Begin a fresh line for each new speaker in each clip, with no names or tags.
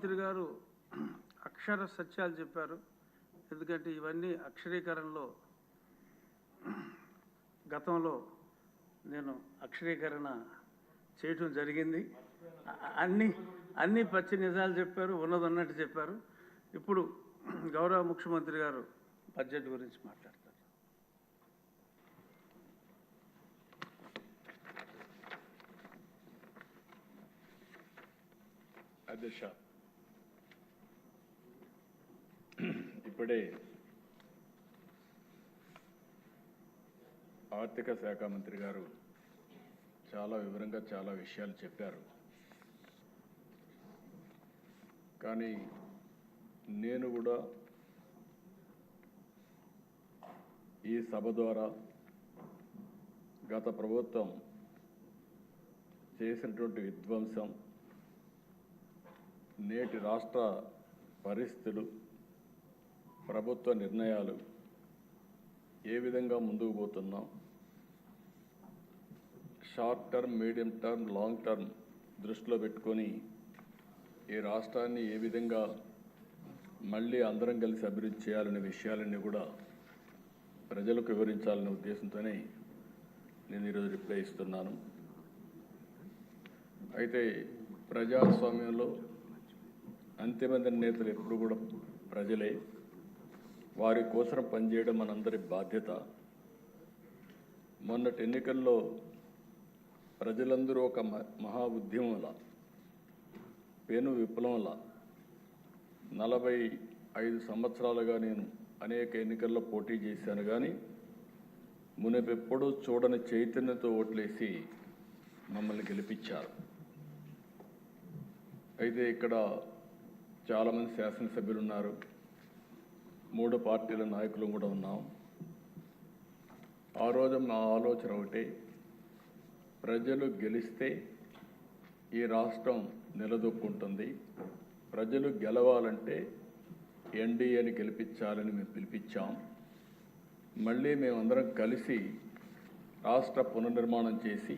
మంత్రి గారు అక్షర సత్యాలు చెప్పారు. ఎందుకంటే ఇవన్నీ అక్షరీకరణలో గతంలో నేను అక్షరీకరణ చేయటం జరిగింది. అన్ని పచ్చి నిజాలు చెప్పారు, ఉన్నదన్నట్టు చెప్పారు. ఇప్పుడు గౌరవ ముఖ్యమంత్రి గారు బడ్జెట్ గురించి మాట్లాడతారు.
అధ్యక్ష, ఇప్పుడే ఆర్థిక శాఖ మంత్రి గారు చాలా వివరంగా చాలా విషయాలు చెప్పారు. కానీ నేను కూడా ఈ సభ ద్వారా గత ప్రభుత్వం చేసినటువంటి విధ్వంసం, నేటి రాష్ట్ర పరిస్థితులు, ప్రభుత్వ నిర్ణయాలు ఏ విధంగా ముందుకు పోతున్నాం, short term, medium term, long term దృష్టిలో పెట్టుకొని ఈ రాష్ట్రాన్ని ఏ విధంగా మళ్ళీ అందరం కలిసి అభివృద్ధి చేయాలనే విషయాలన్నీ కూడా ప్రజలకు వివరించాలనే ఉద్దేశంతోనే నేను ఈరోజు రిప్లై ఇస్తున్నాను. అయితే ప్రజాస్వామ్యంలో అంతిమ నేతలు ఎప్పుడు కూడా ప్రజలే, వారి కోసం పనిచేయడం మనందరి బాధ్యత. మొన్నటి ఎన్నికల్లో ప్రజలందరూ ఒక మహా ఉద్యమంలా, పెను విప్లవంలా 45 సంవత్సరాలుగా నేను అనేక ఎన్నికల్లో పోటీ చేశాను. కానీ మునుపెప్పుడూ చూడని చైతన్యంతో ఓట్లేసి మమ్మల్ని గెలిపించారు. అయితే ఇక్కడ చాలామంది శాసనసభ్యులు ఉన్నారు, 3 పార్టీల నాయకులు కూడా ఉన్నాం. ఆ రోజు మా ఆలోచన ఒకటే, ప్రజలు గెలిస్తే ఈ రాష్ట్రం నిలదొక్కుంటుంది, ప్రజలు గెలవాలంటే ఎన్డీఏని గెలిపించాలని మేము పిలిపించాం. మళ్ళీ మేమందరం కలిసి రాష్ట్ర పునర్నిర్మాణం చేసి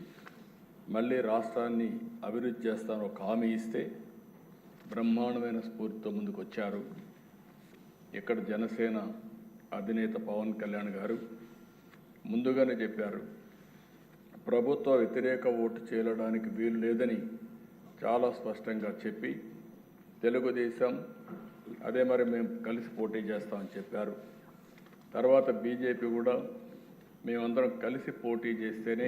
మళ్ళీ రాష్ట్రాన్ని అభివృద్ధి చేస్తాను ఒక హామీ ఇస్తే బ్రహ్మాండమైన స్ఫూర్తితో ముందుకు వచ్చారు. ఇక్కడ జనసేన అధినేత పవన్ కళ్యాణ్ గారు ముందుగానే చెప్పారు, ప్రభుత్వ వ్యతిరేక ఓటు చేయడానికి వీలు లేదని చాలా స్పష్టంగా చెప్పి, తెలుగుదేశం అదే మరి మేము కలిసి పోటీ చేస్తామని చెప్పారు. తర్వాత బీజేపీ కూడా మేమందరం కలిసి పోటీ చేస్తేనే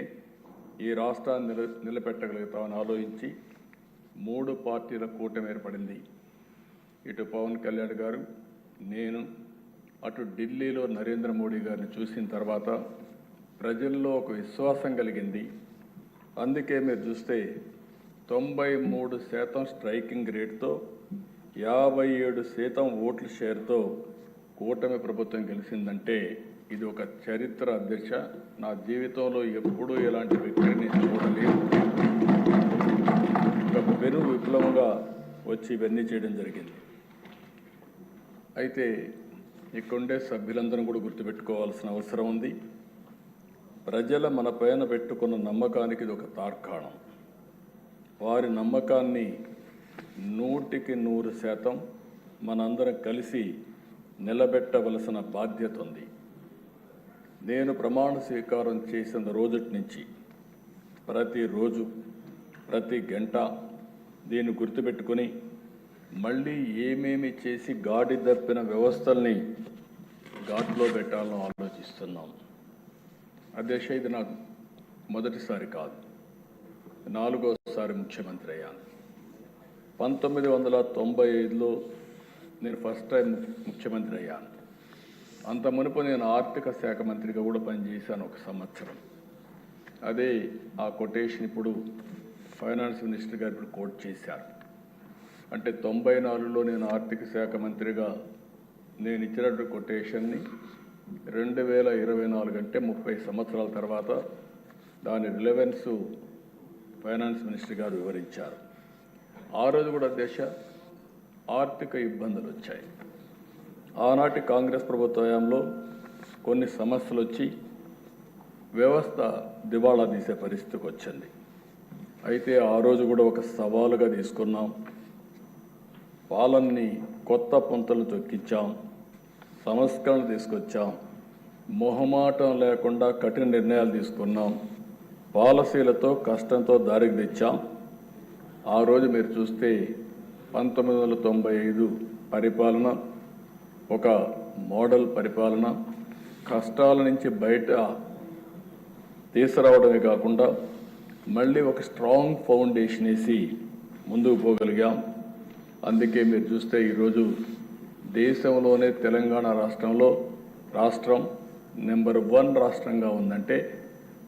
ఈ రాష్ట్రాన్ని నిలబెట్టగలుగుతామని ఆలోచించి 3 పార్టీల కూటమి ఏర్పడింది. ఇటు పవన్ కళ్యాణ్ గారు, నేను, అటు ఢిల్లీలో నరేంద్ర మోడీ గారిని చూసిన తర్వాత ప్రజల్లో ఒక విశ్వాసం కలిగింది. అందుకే మీరు చూస్తే 93% స్ట్రైకింగ్ రేట్తో 57% ఓట్ల షేర్తో కూటమి ప్రభుత్వం గెలిచిందంటే ఇది ఒక చరిత్ర అధ్యక్ష. నా జీవితంలో ఎప్పుడూ ఇలాంటి వ్యక్తిని చూడలేదు. ఒక పెను విప్లవంగా వచ్చి ఇవన్నీ చేయడం జరిగింది. అయితే ఇక్కడుండే సభ్యులందరూ కూడా గుర్తుపెట్టుకోవాల్సిన అవసరం ఉంది. ప్రజల మన పైన పెట్టుకున్న నమ్మకానికి ఇది ఒక తార్కాణం. వారి నమ్మకాన్ని 100% మనందరం కలిసి నిలబెట్టవలసిన బాధ్యత ఉంది. నేను ప్రమాణ స్వీకారం చేసిన రోజుటి నుంచి ప్రతిరోజు, ప్రతి గంట దీన్ని గుర్తుపెట్టుకొని మళ్ళీ ఏమేమి చేసి గాడి తప్పిన వ్యవస్థల్ని ఘాట్లో పెట్టాలని ఆలోచిస్తున్నాం. అధ్యక్ష, ఇది నాకు మొదటిసారి కాదు, 4వసారి ముఖ్యమంత్రి అయ్యాను. 1995లో నేను ఫస్ట్ టైం ముఖ్యమంత్రి అయ్యాను. అంత మునుపు నేను ఆర్థిక శాఖ మంత్రిగా కూడా పనిచేశాను 1 సంవత్సరం. అదే ఆ కొటేషన్ ఇప్పుడు ఫైనాన్స్ మినిస్టర్ గారు ఇప్పుడు కోట్ చేశారు. అంటే 94లో నేను ఆర్థిక శాఖ మంత్రిగా నేను ఇచ్చినటువంటి కొటేషన్ని 2024 అంటే 30 సంవత్సరాల తర్వాత దాని రిలవెన్స్ ఫైనాన్స్ మినిస్టర్ గారు వివరించారు. ఆ రోజు కూడా దేశ ఆర్థిక ఇబ్బందులు వచ్చాయి. ఆనాటి కాంగ్రెస్ ప్రభుత్వ హయాంలో కొన్ని సమస్యలు వచ్చి వ్యవస్థ దివాళా తీసే పరిస్థితికి వచ్చింది. అయితే ఆ రోజు కూడా ఒక సవాలుగా తీసుకున్నాం. పాలనని కొత్త పుంతలు తొక్కించాం, సంస్కరణ తీసుకొచ్చాం, మొహమాటం లేకుండా కఠిన నిర్ణయాలు తీసుకున్నాం, పాలసీలతో కష్టంతో దారికి తెచ్చాం. ఆ రోజు మీరు చూస్తే 1995 పరిపాలన ఒక మోడల్ పరిపాలన, కష్టాల నుంచి బయట తీసుకురావడమే కాకుండా మళ్ళీ ఒక స్ట్రాంగ్ ఫౌండేషన్ వేసి ముందుకు పోగలిగాం. అందుకే మీరు చూస్తే ఈరోజు దేశంలోనే తెలంగాణ రాష్ట్రం నెంబర్ 1 రాష్ట్రంగా ఉందంటే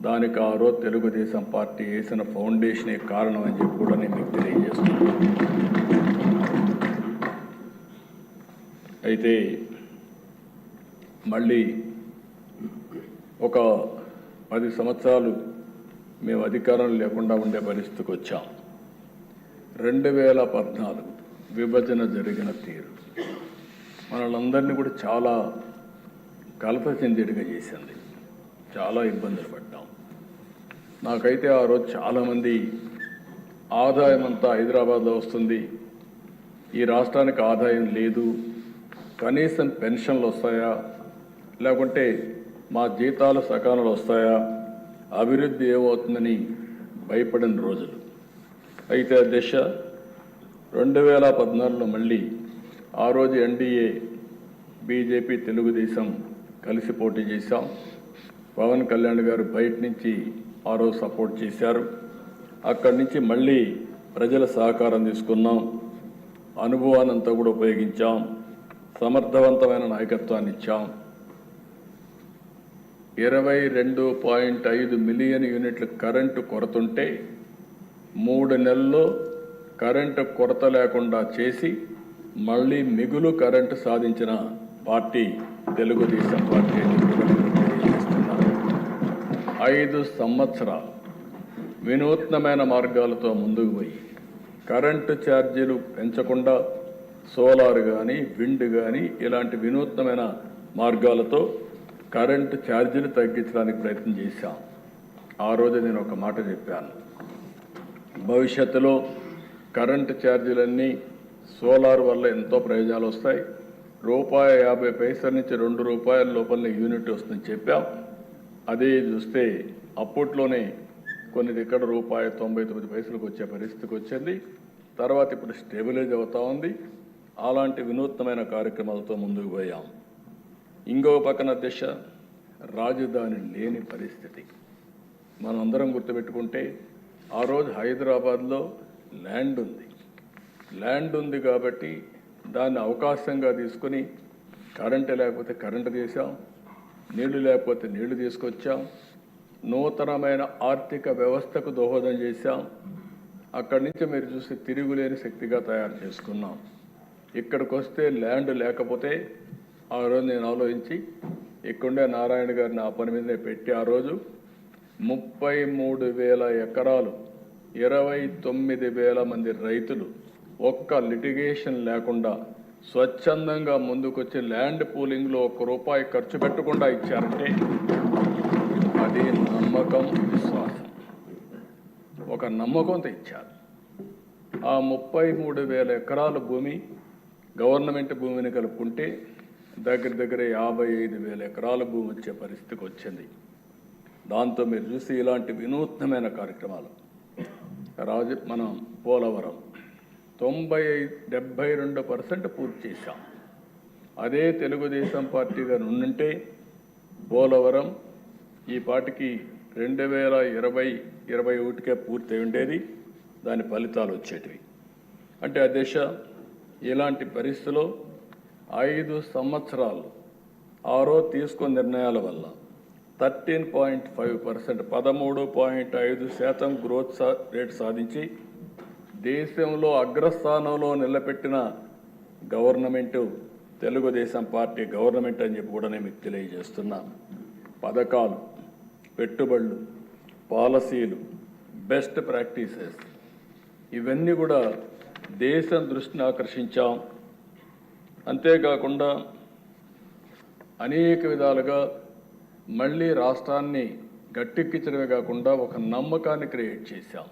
దానికి ఆ రోజు తెలుగుదేశం పార్టీ వేసిన ఫౌండేషనే కారణం అని చెప్పి కూడా నేను మీకు తెలియజేస్తున్నాను. అయితే మళ్ళీ ఒక 10 సంవత్సరాలు మేము అధికారం లేకుండా ఉండే పరిస్థితికి వచ్చాం. 2014 విభజన జరిగిన తీరు మనలందరినీ కూడా చాలా కలత చెందేట్టుగా చేసింది. చాలా ఇబ్బందులు పడ్డాం. నాకైతే ఆ రోజు చాలామంది ఆదాయం అంతా హైదరాబాద్లో వస్తుంది, ఈ రాష్ట్రానికి ఆదాయం లేదు, కనీసం పెన్షన్లు వస్తాయా, లేకుంటే మా జీతాలు సకాలంలో వస్తాయా, అభివృద్ధి ఏమవుతుందని భయపడిన రోజులు. అయితే ఆ దిశ 2014లో మళ్ళీ ఆ రోజు ఎన్డీఏ బీజేపీ తెలుగుదేశం కలిసి పోటీ చేశాం. పవన్ కళ్యాణ్ గారు బయట నుంచి ఆ రోజు సపోర్ట్ చేశారు. అక్కడి నుంచి మళ్ళీ ప్రజల సహకారం తీసుకున్నాం, అనుభవాన్ని అంతా కూడా ఉపయోగించాం, సమర్థవంతమైన నాయకత్వాన్ని ఇచ్చాం. 22.5 మిలియన్ యూనిట్ల కరెంటు కొరతుంటే 3 నెలల్లో కరెంటు కొరత లేకుండా చేసి మళ్ళీ మిగులు కరెంటు సాధించిన పార్టీ తెలుగుదేశం పార్టీ అని తెలియజేస్తున్నారు. 5 సంవత్సరాలు వినూత్నమైన మార్గాలతో ముందుకు పోయి కరెంటు ఛార్జీలు పెంచకుండా సోలార్ కానీ విండ్ కానీ ఇలాంటి వినూత్నమైన మార్గాలతో కరెంటు ఛార్జీలు తగ్గించడానికి ప్రయత్నం చేశాం. ఆ రోజు నేను ఒక మాట చెప్పాను, భవిష్యత్తులో కరెంటు ఛార్జీలన్నీ సోలార్ వల్ల ఎంతో ప్రయోజనాలు వస్తాయి, ₹1.50 నుంచి ₹2 లోపలనే యూనిట్ వస్తుందని చెప్పాం. అదే చూస్తే అప్పట్లోనే కొన్ని దగ్గర ₹1.99 వచ్చే పరిస్థితికి వచ్చింది. తర్వాత ఇప్పుడు స్టెబిలైజ్ అవుతూ ఉంది. అలాంటి వినూత్నమైన కార్యక్రమాలతో ముందుకు పోయాం. ఇంకో పక్కన దిశ రాజధాని లేని పరిస్థితి. మనం అందరం గుర్తుపెట్టుకుంటే ఆ రోజు హైదరాబాద్లో ల్యాండ్ ఉంది కాబట్టి దాన్ని అవకాశంగా తీసుకుని కరెంటు లేకపోతే కరెంటు తీసాం, నీళ్లు లేకపోతే నీళ్లు తీసుకొచ్చాం, నూతనమైన ఆర్థిక వ్యవస్థకు దోహదం చేశాం. అక్కడి నుంచి మీరు చూసి తిరుగులేని శక్తిగా తయారు చేసుకున్నాం. ఇక్కడికి వస్తే ల్యాండ్ లేకపోతే ఆ రోజు నేను ఆలోచించి ఇక్కడే నారాయణ గారిని ఆ పని మీదనే పెట్టి ఆ రోజు 33,000 ఎకరాలు 29,000 మంది రైతులు ఒక్క లిటిగేషన్ లేకుండా స్వచ్ఛందంగా ముందుకొచ్చి ల్యాండ్ పూలింగ్లో ₹1 ఖర్చు పెట్టకుండా ఇచ్చారంటే అది నమ్మకం, విశ్వాసం, ఒక నమ్మకంతో ఇచ్చారు. ఆ 33,000 ఎకరాల భూమి గవర్నమెంట్ భూమిని కలుపుకుంటే దగ్గర 55,000 ఎకరాల భూమి వచ్చే పరిస్థితికి వచ్చింది. దాంతో మీరు చూసి ఇలాంటి వినూత్నమైన కార్యక్రమాలు మనం పోలవరం 72% పూర్తి చేశాం. అదే తెలుగుదేశం పార్టీగా ఉండుంటే పోలవరం ఈ పాటికి 2020-21కే పూర్తి అయి ఉండేది, దాని ఫలితాలు వచ్చేటివి. అంటే ఆ దిశ ఇలాంటి పరిస్థితిలో 5 సంవత్సరాలు ఆ రోజు తీసుకున్న నిర్ణయాల వల్ల 13.5% 13.5% గ్రోత్ రేట్ సాధించి దేశంలో అగ్రస్థానంలో నిలబెట్టిన గవర్నమెంటు తెలుగుదేశం పార్టీ గవర్నమెంట్ అని చెప్పి కూడా నేను మీకు తెలియజేస్తున్నా. పథకాలు, పెట్టుబడులు, పాలసీలు, బెస్ట్ ప్రాక్టీసెస్ ఇవన్నీ కూడా దేశం దృష్టిని ఆకర్షించాం. అంతేకాకుండా అనేక విధాలుగా మళ్ళీ రాష్ట్రాన్ని గట్టెక్కించడమే కాకుండా ఒక నమ్మకాన్ని క్రియేట్ చేశాం.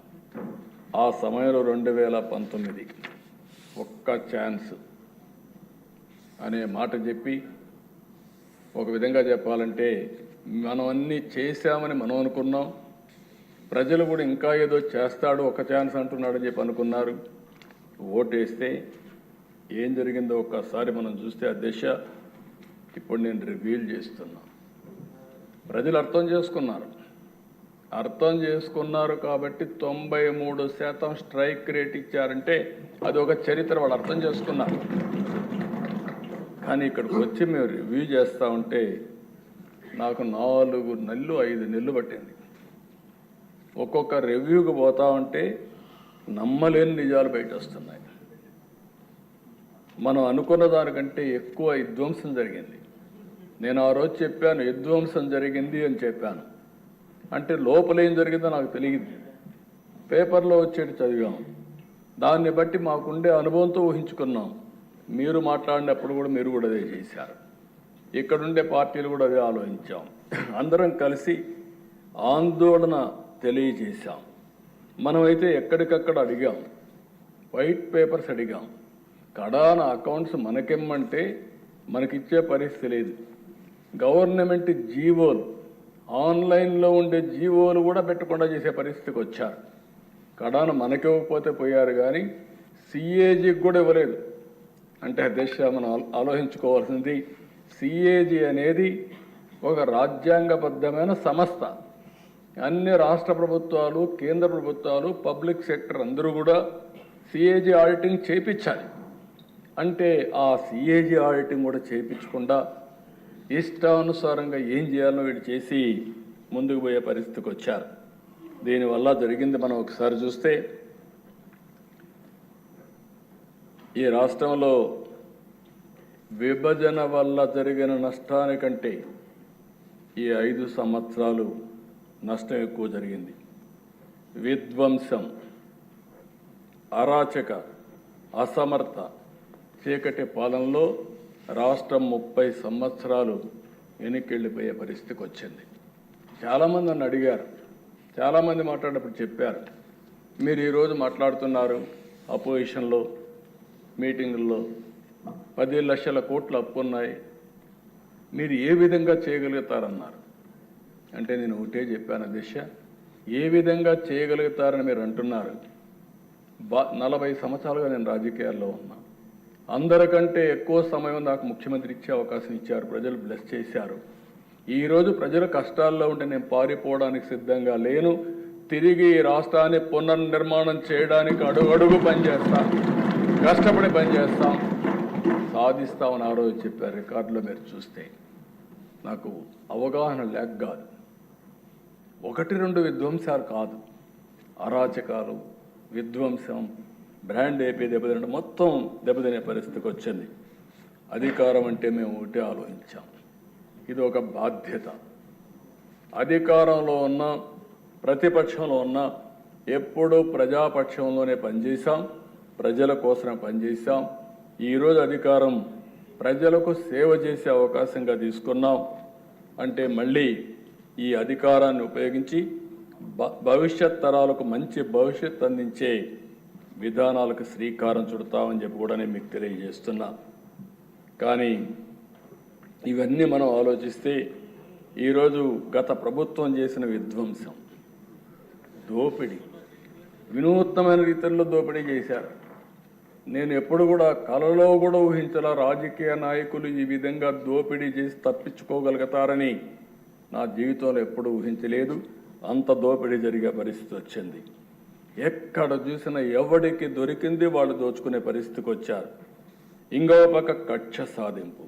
ఆ సమయంలో 2019 ఒక్క ఛాన్స్ అనే మాట చెప్పి, ఒక విధంగా చెప్పాలంటే మనం అన్నీ చేశామని మనం అనుకున్నాం. ప్రజలు కూడా ఇంకా ఏదో చేస్తాడు, ఒక ఛాన్స్ అంటున్నాడని చెప్పి అనుకున్నారు. ఓటేస్తే ఏం జరిగిందో ఒక్కసారి మనం చూస్తే అధ్యక్ష, ఇప్పుడు నేను రివీల్ చేస్తున్నా. ప్రజలు అర్థం చేసుకున్నారు కాబట్టి 93% స్ట్రైక్ రేట్ ఇచ్చారంటే అది ఒక చరిత్ర. వాళ్ళు అర్థం చేసుకున్నారు. కానీ ఇక్కడికి వచ్చి మేము రివ్యూ చేస్తూ ఉంటే నాకు 4 నెలలు 5 నెలలు పట్టింది. ఒక్కొక్క రివ్యూకి పోతా ఉంటే నమ్మలేని నిజాలు బయట వస్తున్నాయి. మనం అనుకున్న దానికంటే ఎక్కువ విధ్వంసం జరిగింది. నేను ఆ రోజు చెప్పాను, విధ్వంసం జరిగింది అని చెప్పాను. అంటే లోపల ఏం జరిగిందో నాకు తెలియదు. పేపర్లో వచ్చేటి చదివాం. దాన్ని బట్టి మాకుండే అనుభవంతో ఊహించుకున్నాం. మీరు మాట్లాడినప్పుడు కూడా మీరు కూడా అదే చేశారు. ఇక్కడుండే పార్టీలు కూడా అదే ఆలోచించాం. అందరం కలిసి ఆందోళన తెలియజేశాం. మనమైతే ఎక్కడికక్కడ అడిగాం, వైట్ పేపర్స్ అడిగాం. కడాన అకౌంట్స్ మనకిమ్మంటే మనకిచ్చే పరిస్థితి లేదు. గవర్నమెంట్ జీవోలు, ఆన్లైన్లో ఉండే జీవోలు కూడా పెట్టకుండా చేసే పరిస్థితికి వచ్చారు. కడాన మనకివ్వకపోతే పోయారు, కానీ సిఏజీకి కూడా ఇవ్వలేదు. అంటే అధ్యక్ష, మనం ఆలోచించుకోవాల్సింది, సిఏజీ అనేది ఒక రాజ్యాంగబద్ధమైన సంస్థ. అన్ని రాష్ట్ర ప్రభుత్వాలు, కేంద్ర ప్రభుత్వాలు, పబ్లిక్ సెక్టర్ అందరూ కూడా సిఏజీ ఆడిటింగ్ చేయించాలి. అంటే ఆ సిఏజీ ఆడిటింగ్ కూడా చేయించకుండా ఇష్టానుసారంగా ఏం చేయాలో వీడు చేసి ముందుకు పోయే పరిస్థితికి వచ్చారు. దీనివల్ల జరిగింది మనం ఒకసారి చూస్తే, ఈ రాష్ట్రంలో విభజన వల్ల జరిగిన నష్టానికంటే ఈ 5 సంవత్సరాలు నష్టం ఎక్కువ జరిగింది. విధ్వంసం, అరాచక, అసమర్థ, చీకటి పాలనలో రాష్ట్రం 30 సంవత్సరాలు వెనక్కి పరిస్థితికి వచ్చింది. చాలామంది నన్ను అడిగారు, చాలామంది మాట్లాడినప్పుడు చెప్పారు, మీరు ఈరోజు మాట్లాడుతున్నారు అపోజిషన్లో మీటింగుల్లో 10 లక్షల కోట్ల అప్పు ఉన్నాయి, మీరు ఏ విధంగా చేయగలుగుతారన్నారు. అంటే నేను ఒకటే చెప్పాను అధ్యక్ష, ఏ విధంగా చేయగలుగుతారని మీరు అంటున్నారు. 40 సంవత్సరాలుగా నేను రాజకీయాల్లో ఉన్నా. అందరికంటే ఎక్కువ సమయం నాకు ముఖ్యమంత్రి ఇచ్చే అవకాశం ఇచ్చారు. ప్రజలు బ్లెస్ చేశారు. ఈరోజు ప్రజలు కష్టాల్లో ఉంటే నేను పారిపోవడానికి సిద్ధంగా లేను. తిరిగి ఈ రాష్ట్రాన్ని పునర్నిర్మాణం చేయడానికి అడుగడుగు పనిచేస్తాం, కష్టపడి పనిచేస్తాం, సాధిస్తామని ఆ రోజు చెప్పారు. రికార్డులో మీరు చూస్తే నాకు అవగాహన లేక కాదు, 1-2 విధ్వంసాలు కాదు, అరాచకాలు, విధ్వంసం, బ్రాండ్ ఏపీ దెబ్బతినడం, మొత్తం దెబ్బతినే పరిస్థితికి వచ్చింది. అధికారం అంటే మేము ఒకటే ఆలోచించాం, ఇది ఒక బాధ్యత. అధికారంలో ఉన్న, ప్రతిపక్షంలో ఉన్న ఎప్పుడూ ప్రజాపక్షంలోనే పనిచేశాం, ప్రజల కోసమే పనిచేశాం. ఈరోజు అధికారం ప్రజలకు సేవ చేసే అవకాశంగా తీసుకున్నాం. అంటే మళ్ళీ ఈ అధికారాన్ని ఉపయోగించి భవిష్యత్ తరాలకు మంచి భవిష్యత్ అందించే విధానాలకు శ్రీకారం చుడతామని చెప్పి కూడా నేను మీకు తెలియజేస్తున్నా. కానీ ఇవన్నీ మనం ఆలోచిస్తే ఈరోజు గత ప్రభుత్వం చేసిన విధ్వంసం, దోపిడీ, వినూత్నమైన రీతిలో దోపిడీ చేశారు. నేను ఎప్పుడు కూడా కలలో కూడా ఊహించాల రాజకీయ నాయకులు ఈ విధంగా దోపిడీ చేసి తప్పించుకోగలుగుతారని నా జీవితంలో ఎప్పుడు ఊహించలేదు. అంత దోపిడీ జరిగే పరిస్థితి వచ్చింది. ఎక్కడ చూసినా ఎవడికి దొరికింది వాళ్ళు దోచుకునే పరిస్థితికి వచ్చారు. ఇంకో పక్క కక్ష సాధింపు,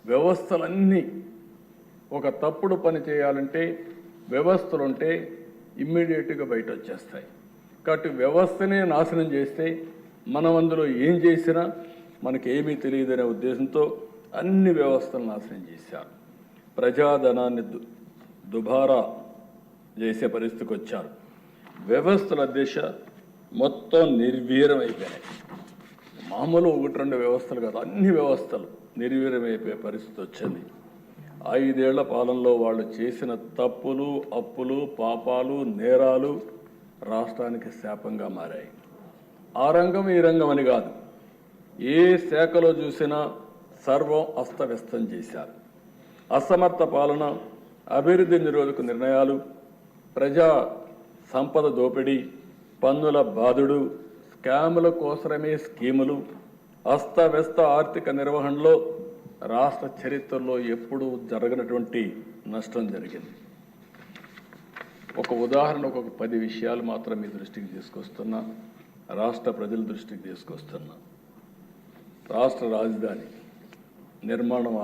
వ్యవస్థలన్నీ ఒక తప్పుడు పని చేయాలంటే వ్యవస్థలుంటే ఇమ్మీడియట్గా బయట వచ్చేస్తాయి. కాబట్టి వ్యవస్థనే నాశనం చేస్తే మనం అందులో ఏం చేసినా మనకేమీ తెలియదనే ఉద్దేశంతో అన్ని వ్యవస్థలు నాశనం చేశారు. ప్రజాధనాన్ని దుబారా చేసే పరిస్థితికి వచ్చారు. వ్యవస్థల దిశ మొత్తం నిర్వీర్యం అయిపోయినాయి. మామూలు 1-2 వ్యవస్థలు కాదు, అన్ని వ్యవస్థలు నిర్వీర్యం అయిపోయే పరిస్థితి వచ్చింది. 5 ఏళ్ల పాలనలో వాళ్ళు చేసిన తప్పులు, అప్పులు, పాపాలు, నేరాలు రాష్ట్రానికి శాపంగా మారాయి. ఆ రంగం ఈ రంగం అని కాదు, ఏ శాఖలో చూసినా సర్వం అస్తవ్యస్తం చేశారు. అసమర్థ పాలన, అభివృద్ధి నిరోధక నిర్ణయాలు, ప్రజా సంపద దోపిడీ, పన్నుల బాధుడు, స్కాముల కోసమే స్కీములు, అస్తవ్యస్త ఆర్థిక నిర్వహణలో రాష్ట్ర చరిత్రలో ఎప్పుడూ జరగనటువంటి నష్టం జరిగింది. ఒక ఉదాహరణకు ఒక 10 విషయాలు మాత్రం మీ దృష్టికి తీసుకొస్తున్నా, రాష్ట్ర ప్రజల దృష్టికి తీసుకొస్తున్నా. రాష్ట్ర రాజధాని నిర్మాణం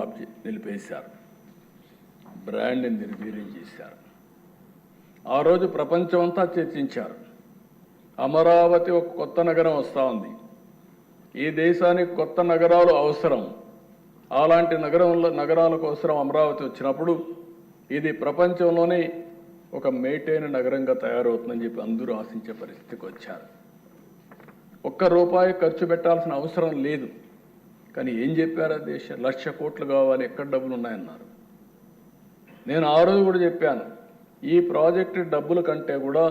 నిలిపేశారు, బ్రాండ్ని నిర్వీర్యం చేశారు. ఆ రోజు ప్రపంచమంతా చర్చించారు. అమరావతి ఒక కొత్త నగరం వస్తూ ఉంది, ఈ దేశానికి కొత్త నగరాలు అవసరం, అలాంటి నగరాల కోసం అమరావతి వచ్చినప్పుడు ఇది ప్రపంచంలోనే ఒక మేటైన నగరంగా తయారవుతుందని చెప్పి అందరూ ఆశించే పరిస్థితికి వచ్చారు. ₹1 ఖర్చు పెట్టాల్సిన అవసరం లేదు. కానీ ఏం చెప్పారు? దేశం 1,00,000 కోట్లు కావాలి, ఎక్కడ డబ్బులు ఉన్నాయన్నారు. నేను ఆ రోజు కూడా చెప్పాను, ఈ ప్రాజెక్టు డబ్బుల కంటే కూడా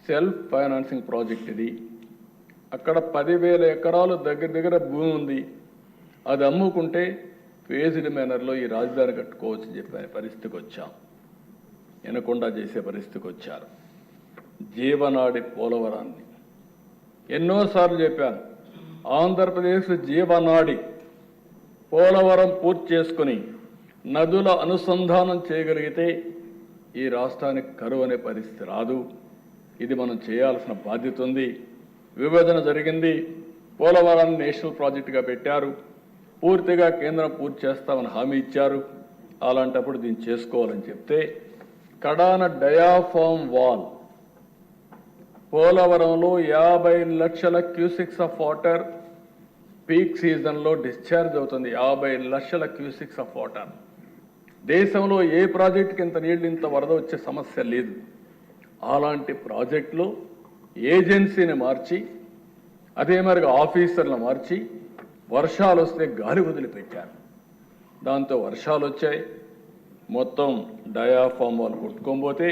సెల్ఫ్ ఫైనాన్సింగ్ ప్రాజెక్ట్ ఇది. అక్కడ 10,000 ఎకరాలు దగ్గర భూమి ఉంది, అది అమ్ముకుంటే ఫేజ్డ్ మేనర్లో ఈ రాజధాని కట్టుకోవచ్చు చెప్పే పరిస్థితికి వచ్చాం. వినకుండా చేసే పరిస్థితికి వచ్చారు. జీవనాడి పోలవరాన్ని ఎన్నోసార్లు చెప్పాను, ఆంధ్రప్రదేశ్ జీవనాడి పోలవరం పూర్తి చేసుకుని నదుల అనుసంధానం చేయగలిగితే ఈ రాష్ట్రానికి కరువు అనే పరిస్థితి రాదు. ఇది మనం చేయాల్సిన బాధ్యత ఉంది. విభజన జరిగింది, పోలవరాన్ని నేషనల్ ప్రాజెక్టుగా పెట్టారు, పూర్తిగా కేంద్రం పూర్తి చేస్తామని హామీ ఇచ్చారు. అలాంటప్పుడు దీన్ని చేసుకోవాలని చెప్తే కడాన డయాఫామ్ వాల్ పోలవరంలో 50 లక్షల క్యూసిక్స్ ఆఫ్ వాటర్ పీక్ సీజన్లో డిశ్చార్జ్ అవుతుంది. 50 లక్షల క్యూసిక్స్ ఆఫ్ వాటర్. దేశంలో ఏ ప్రాజెక్టుకి ఇంత నీళ్ళు ఇంత వరద వచ్చే సమస్య లేదు. అలాంటి ప్రాజెక్టులో ఏజెన్సీని మార్చి, అదే మరిగా ఆఫీసర్లను మార్చి, వర్షాలు వస్తే గాలి వదిలిపెట్టారు. దాంతో వర్షాలు వచ్చాయి, మొత్తం డయాఫామ్ వాళ్ళు కొట్టుకోకపోతే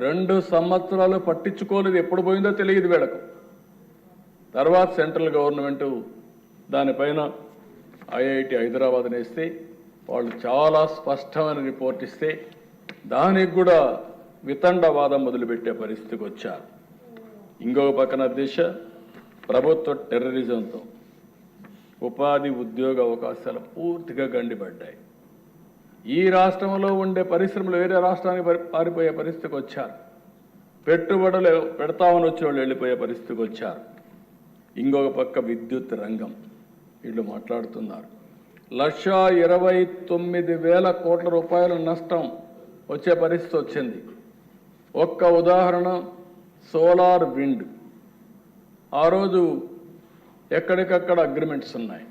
2 సంవత్సరాలు పట్టించుకోలేదు. ఎప్పుడు పోయిందో తెలియదు వీళ్ళకు. తర్వాత సెంట్రల్ గవర్నమెంటు దానిపైన ఐఐటి హైదరాబాద్ నేస్తే వాళ్ళు చాలా స్పష్టమైన రిపోర్ట్ ఇస్తే దానికి కూడా వితండవాదం మొదలుపెట్టే పరిస్థితికి వచ్చారు. ఇంకొక పక్కన దిశ ప్రభుత్వ టెర్రరిజంతో ఉపాధి ఉద్యోగ అవకాశాలు పూర్తిగా గండిపడ్డాయి. ఈ రాష్ట్రంలో ఉండే పరిశ్రమలు వేరే రాష్ట్రానికి పారిపోయే పరిస్థితికి వచ్చారు. పెట్టుబడులు పెడతామని వచ్చే వాళ్ళు వెళ్ళిపోయే పరిస్థితికి వచ్చారు. ఇంకొక పక్క విద్యుత్ రంగం వీళ్ళు మాట్లాడుతున్నారు. 1,29,000 కోట్ల రూపాయల నష్టం వచ్చే పరిస్థితి వచ్చింది. ఒక్క ఉదాహరణ సోలార్ విండ్. ఆ రోజు ఎక్కడికక్కడ అగ్రిమెంట్స్ ఉన్నాయి.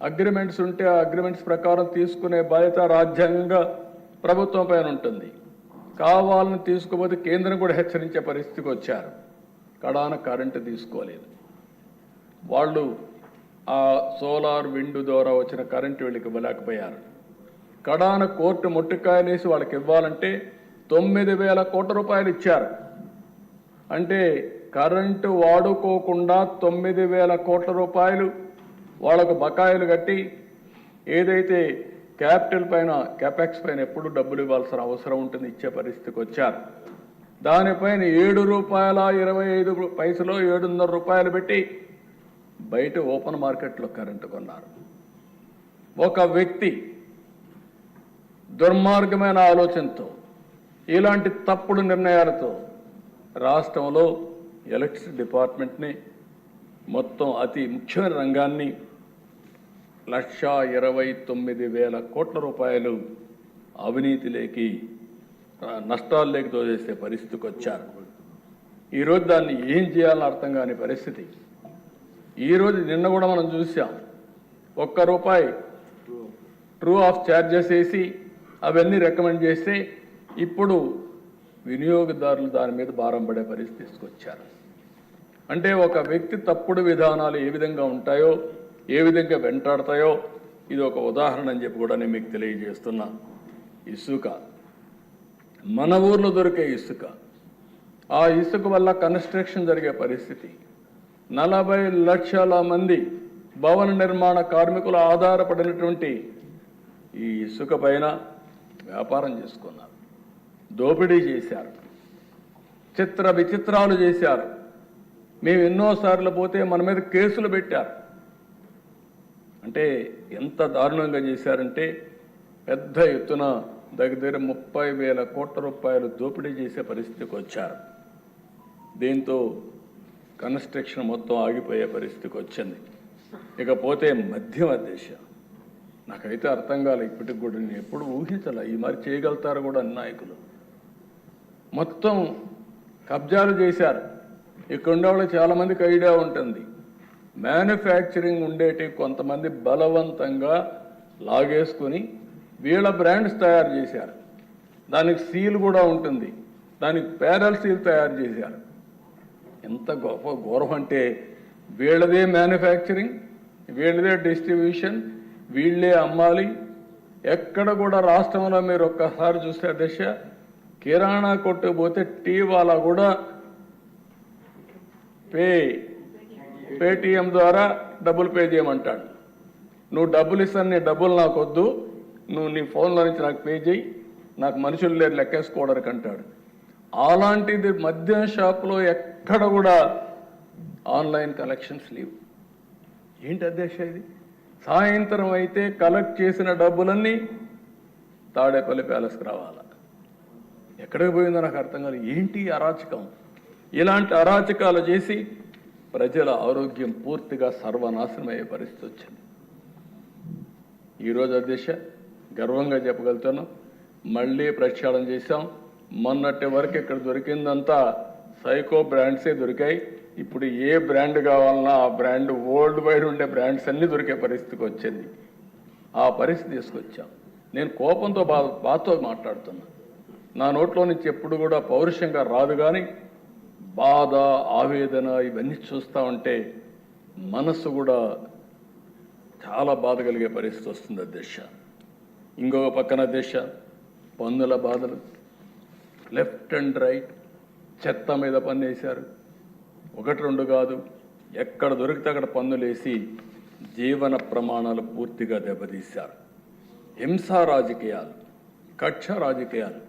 అగ్రిమెంట్స్ ఉంటే ఆ అగ్రిమెంట్స్ ప్రకారం తీసుకునే బాధ్యత రాజ్యాంగంగా ప్రభుత్వం పైన ఉంటుంది. కావాలని తీసుకోకపోతే కేంద్రం కూడా హెచ్చరించే పరిస్థితికి వచ్చారు. కడాన కరెంటు తీసుకోలేదు. వాళ్ళు ఆ సోలార్ విండ్ ద్వారా వచ్చిన కరెంటు వీళ్ళకి ఇవ్వలేకపోయారు. కడాన కోర్టు మొట్టికాయలేసి వాళ్ళకి ఇవ్వాలంటే 9,000 కోట్ల రూపాయలు ఇచ్చారు. అంటే కరెంటు వాడుకోకుండా 9,000 కోట్ల రూపాయలు వాళ్ళకు బకాయిలు కట్టి, ఏదైతే క్యాపిటల్ పైన క్యాపెక్స్ పైన ఎప్పుడు డబ్బులు ఇవ్వాల్సిన అవసరం ఉంటుంది, ఇచ్చే పరిస్థితికి వచ్చారు. దానిపైన ₹7.25 ₹7.5 పెట్టి బయట ఓపెన్ మార్కెట్లో కరెంటు కొన్నారు. ఒక వ్యక్తి దుర్మార్గమైన ఆలోచనతో, ఇలాంటి తప్పుడు నిర్ణయాలతో రాష్ట్రంలో ఎలక్ట్రిసిటీ డిపార్ట్మెంట్ని, మొత్తం అతి ముఖ్యమైన రంగాన్ని 1,29,000 కోట్ల రూపాయలు అవినీతిలోకి, నష్టాల్లోకి తోచేసే పరిస్థితికి వచ్చారు. ఈరోజు దాన్ని ఏం చేయాలని అర్థం కాని పరిస్థితి. ఈరోజు నిన్న కూడా మనం చూసాం, ₹1 ట్రూ ఆఫ్ ఛార్జెస్ వేసి అవన్నీ రికమెండ్ చేస్తే ఇప్పుడు వినియోగదారులు దాని మీద భారం పడే పరిస్థితి తీసుకొచ్చారు. అంటే ఒక వ్యక్తి తప్పుడు విధానాలు ఏ విధంగా ఉంటాయో, ఏ విధంగా వెంటాడతాయో ఇది ఒక ఉదాహరణ అని చెప్పి కూడా నేను మీకు తెలియజేస్తున్నా. ఇసుక, మన ఊర్లో దొరికే ఇసుక, ఆ ఇసుక వల్ల కన్స్ట్రక్షన్ జరిగే పరిస్థితి. 40 లక్షల మంది భవన నిర్మాణ కార్మికులు ఆధారపడినటువంటి ఈ ఇసుక పైన వ్యాపారం చేసుకున్నారు, దోపిడీ చేశారు, చిత్ర విచిత్రాలు చేశారు. మేము ఎన్నోసార్లు పోతే మన మీద కేసులు పెట్టారు. అంటే ఎంత దారుణంగా చేశారంటే పెద్ద ఎత్తున దగ్గర 30,000 కోట్ల రూపాయలు దోపిడీ చేసే పరిస్థితికి వచ్చారు. దీంతో కన్స్ట్రక్షన్ మొత్తం ఆగిపోయే పరిస్థితికి వచ్చింది. ఇకపోతే మధ్యమ దేశ నాకైతే అర్థం కాలే, ఇప్పటికి కూడా నేను ఎప్పుడు ఊహించాల ఈ మరి చేయగలుగుతారు కూడా నాయకులు. మొత్తం కబ్జాలు చేశారు. ఇక్కడ ఉండే వాళ్ళు చాలామందికి ఐడియా ఉంటుంది. మ్యానుఫ్యాక్చరింగ్ ఉండేటి కొంతమంది బలవంతంగా లాగేసుకొని వీళ్ళ బ్రాండ్స్ తయారు చేశారు. దానికి సీల్ కూడా ఉంటుంది, దానికి ప్యారల్ సీల్ తయారు చేశారు. ఎంత గొప్ప గౌరవం అంటే వీళ్ళదే మ్యానుఫ్యాక్చరింగ్, వీళ్ళదే డిస్ట్రిబ్యూషన్, వీళ్ళే అమ్మాలి. ఎక్కడ కూడా రాష్ట్రంలో మీరు ఒక్కసారి చూస్తే దశ కిరాణా కొట్టు పోతే టీ వాళ్ళ కూడా పేటిఎం ద్వారా డబ్బులు పే చేయమంటాడు. నువ్వు డబ్బులు ఇస్తాను, నీ డబ్బులు నాకు వద్దు, నువ్వు నీ ఫోన్లో నుంచి నాకు పే చేయి, నాకు మనుషులు లేరు లెక్కేసుకోవడానికి అంటాడు. అలాంటిది మద్యం షాప్లో ఎక్కడ కూడా ఆన్లైన్ కలెక్షన్స్ లేవు. ఏంటి అధ్యక్ష ఇది? సాయంత్రం అయితే కలెక్ట్ చేసిన డబ్బులన్నీ తాడేపల్లి ప్యాలెస్కి రావాలా? ఎక్కడికి పోయిందో నాకు అర్థం కాదు. ఏంటి అరాచకం? ఇలాంటి అరాచకాలు చేసి ప్రజల ఆరోగ్యం పూర్తిగా సర్వనాశనం అయ్యే పరిస్థితి వచ్చింది. ఈరోజు అధ్యక్ష గర్వంగా చెప్పగలుగుతాను, మళ్ళీ ప్రక్షాళన చేశాం. మొన్నటి వరకు ఇక్కడ దొరికిందంతా సైకో బ్రాండ్సే దొరికాయి. ఇప్పుడు ఏ బ్రాండ్ కావాలన్నా ఆ బ్రాండ్, వరల్డ్ వైడ్ ఉండే బ్రాండ్స్ అన్నీ దొరికే పరిస్థితికి వచ్చింది. ఆ పరిస్థితి తీసుకొచ్చాం. నేను కోపంతో బాధతో మాట్లాడుతున్నా. నా నోట్లో నుంచి ఎప్పుడు కూడా పౌరుషంగా రాదు, కానీ బాధ, ఆవేదన ఇవన్నీ చూస్తూ ఉంటే మనసు కూడా చాలా బాధ కలిగే పరిస్థితి వస్తుంది అధ్యక్ష. ఇంకొక పక్కన అధ్యక్ష పన్నుల బాధలు, లెఫ్ట్ అండ్ రైట్ చెత్త మీద పన్ను వేశారు. 1-2 కాదు, ఎక్కడ దొరికితే అక్కడ పన్నులేసి జీవన ప్రమాణాలు పూర్తిగా దెబ్బతీశారు. హింసా రాజకీయాలు, కక్ష రాజకీయాలు,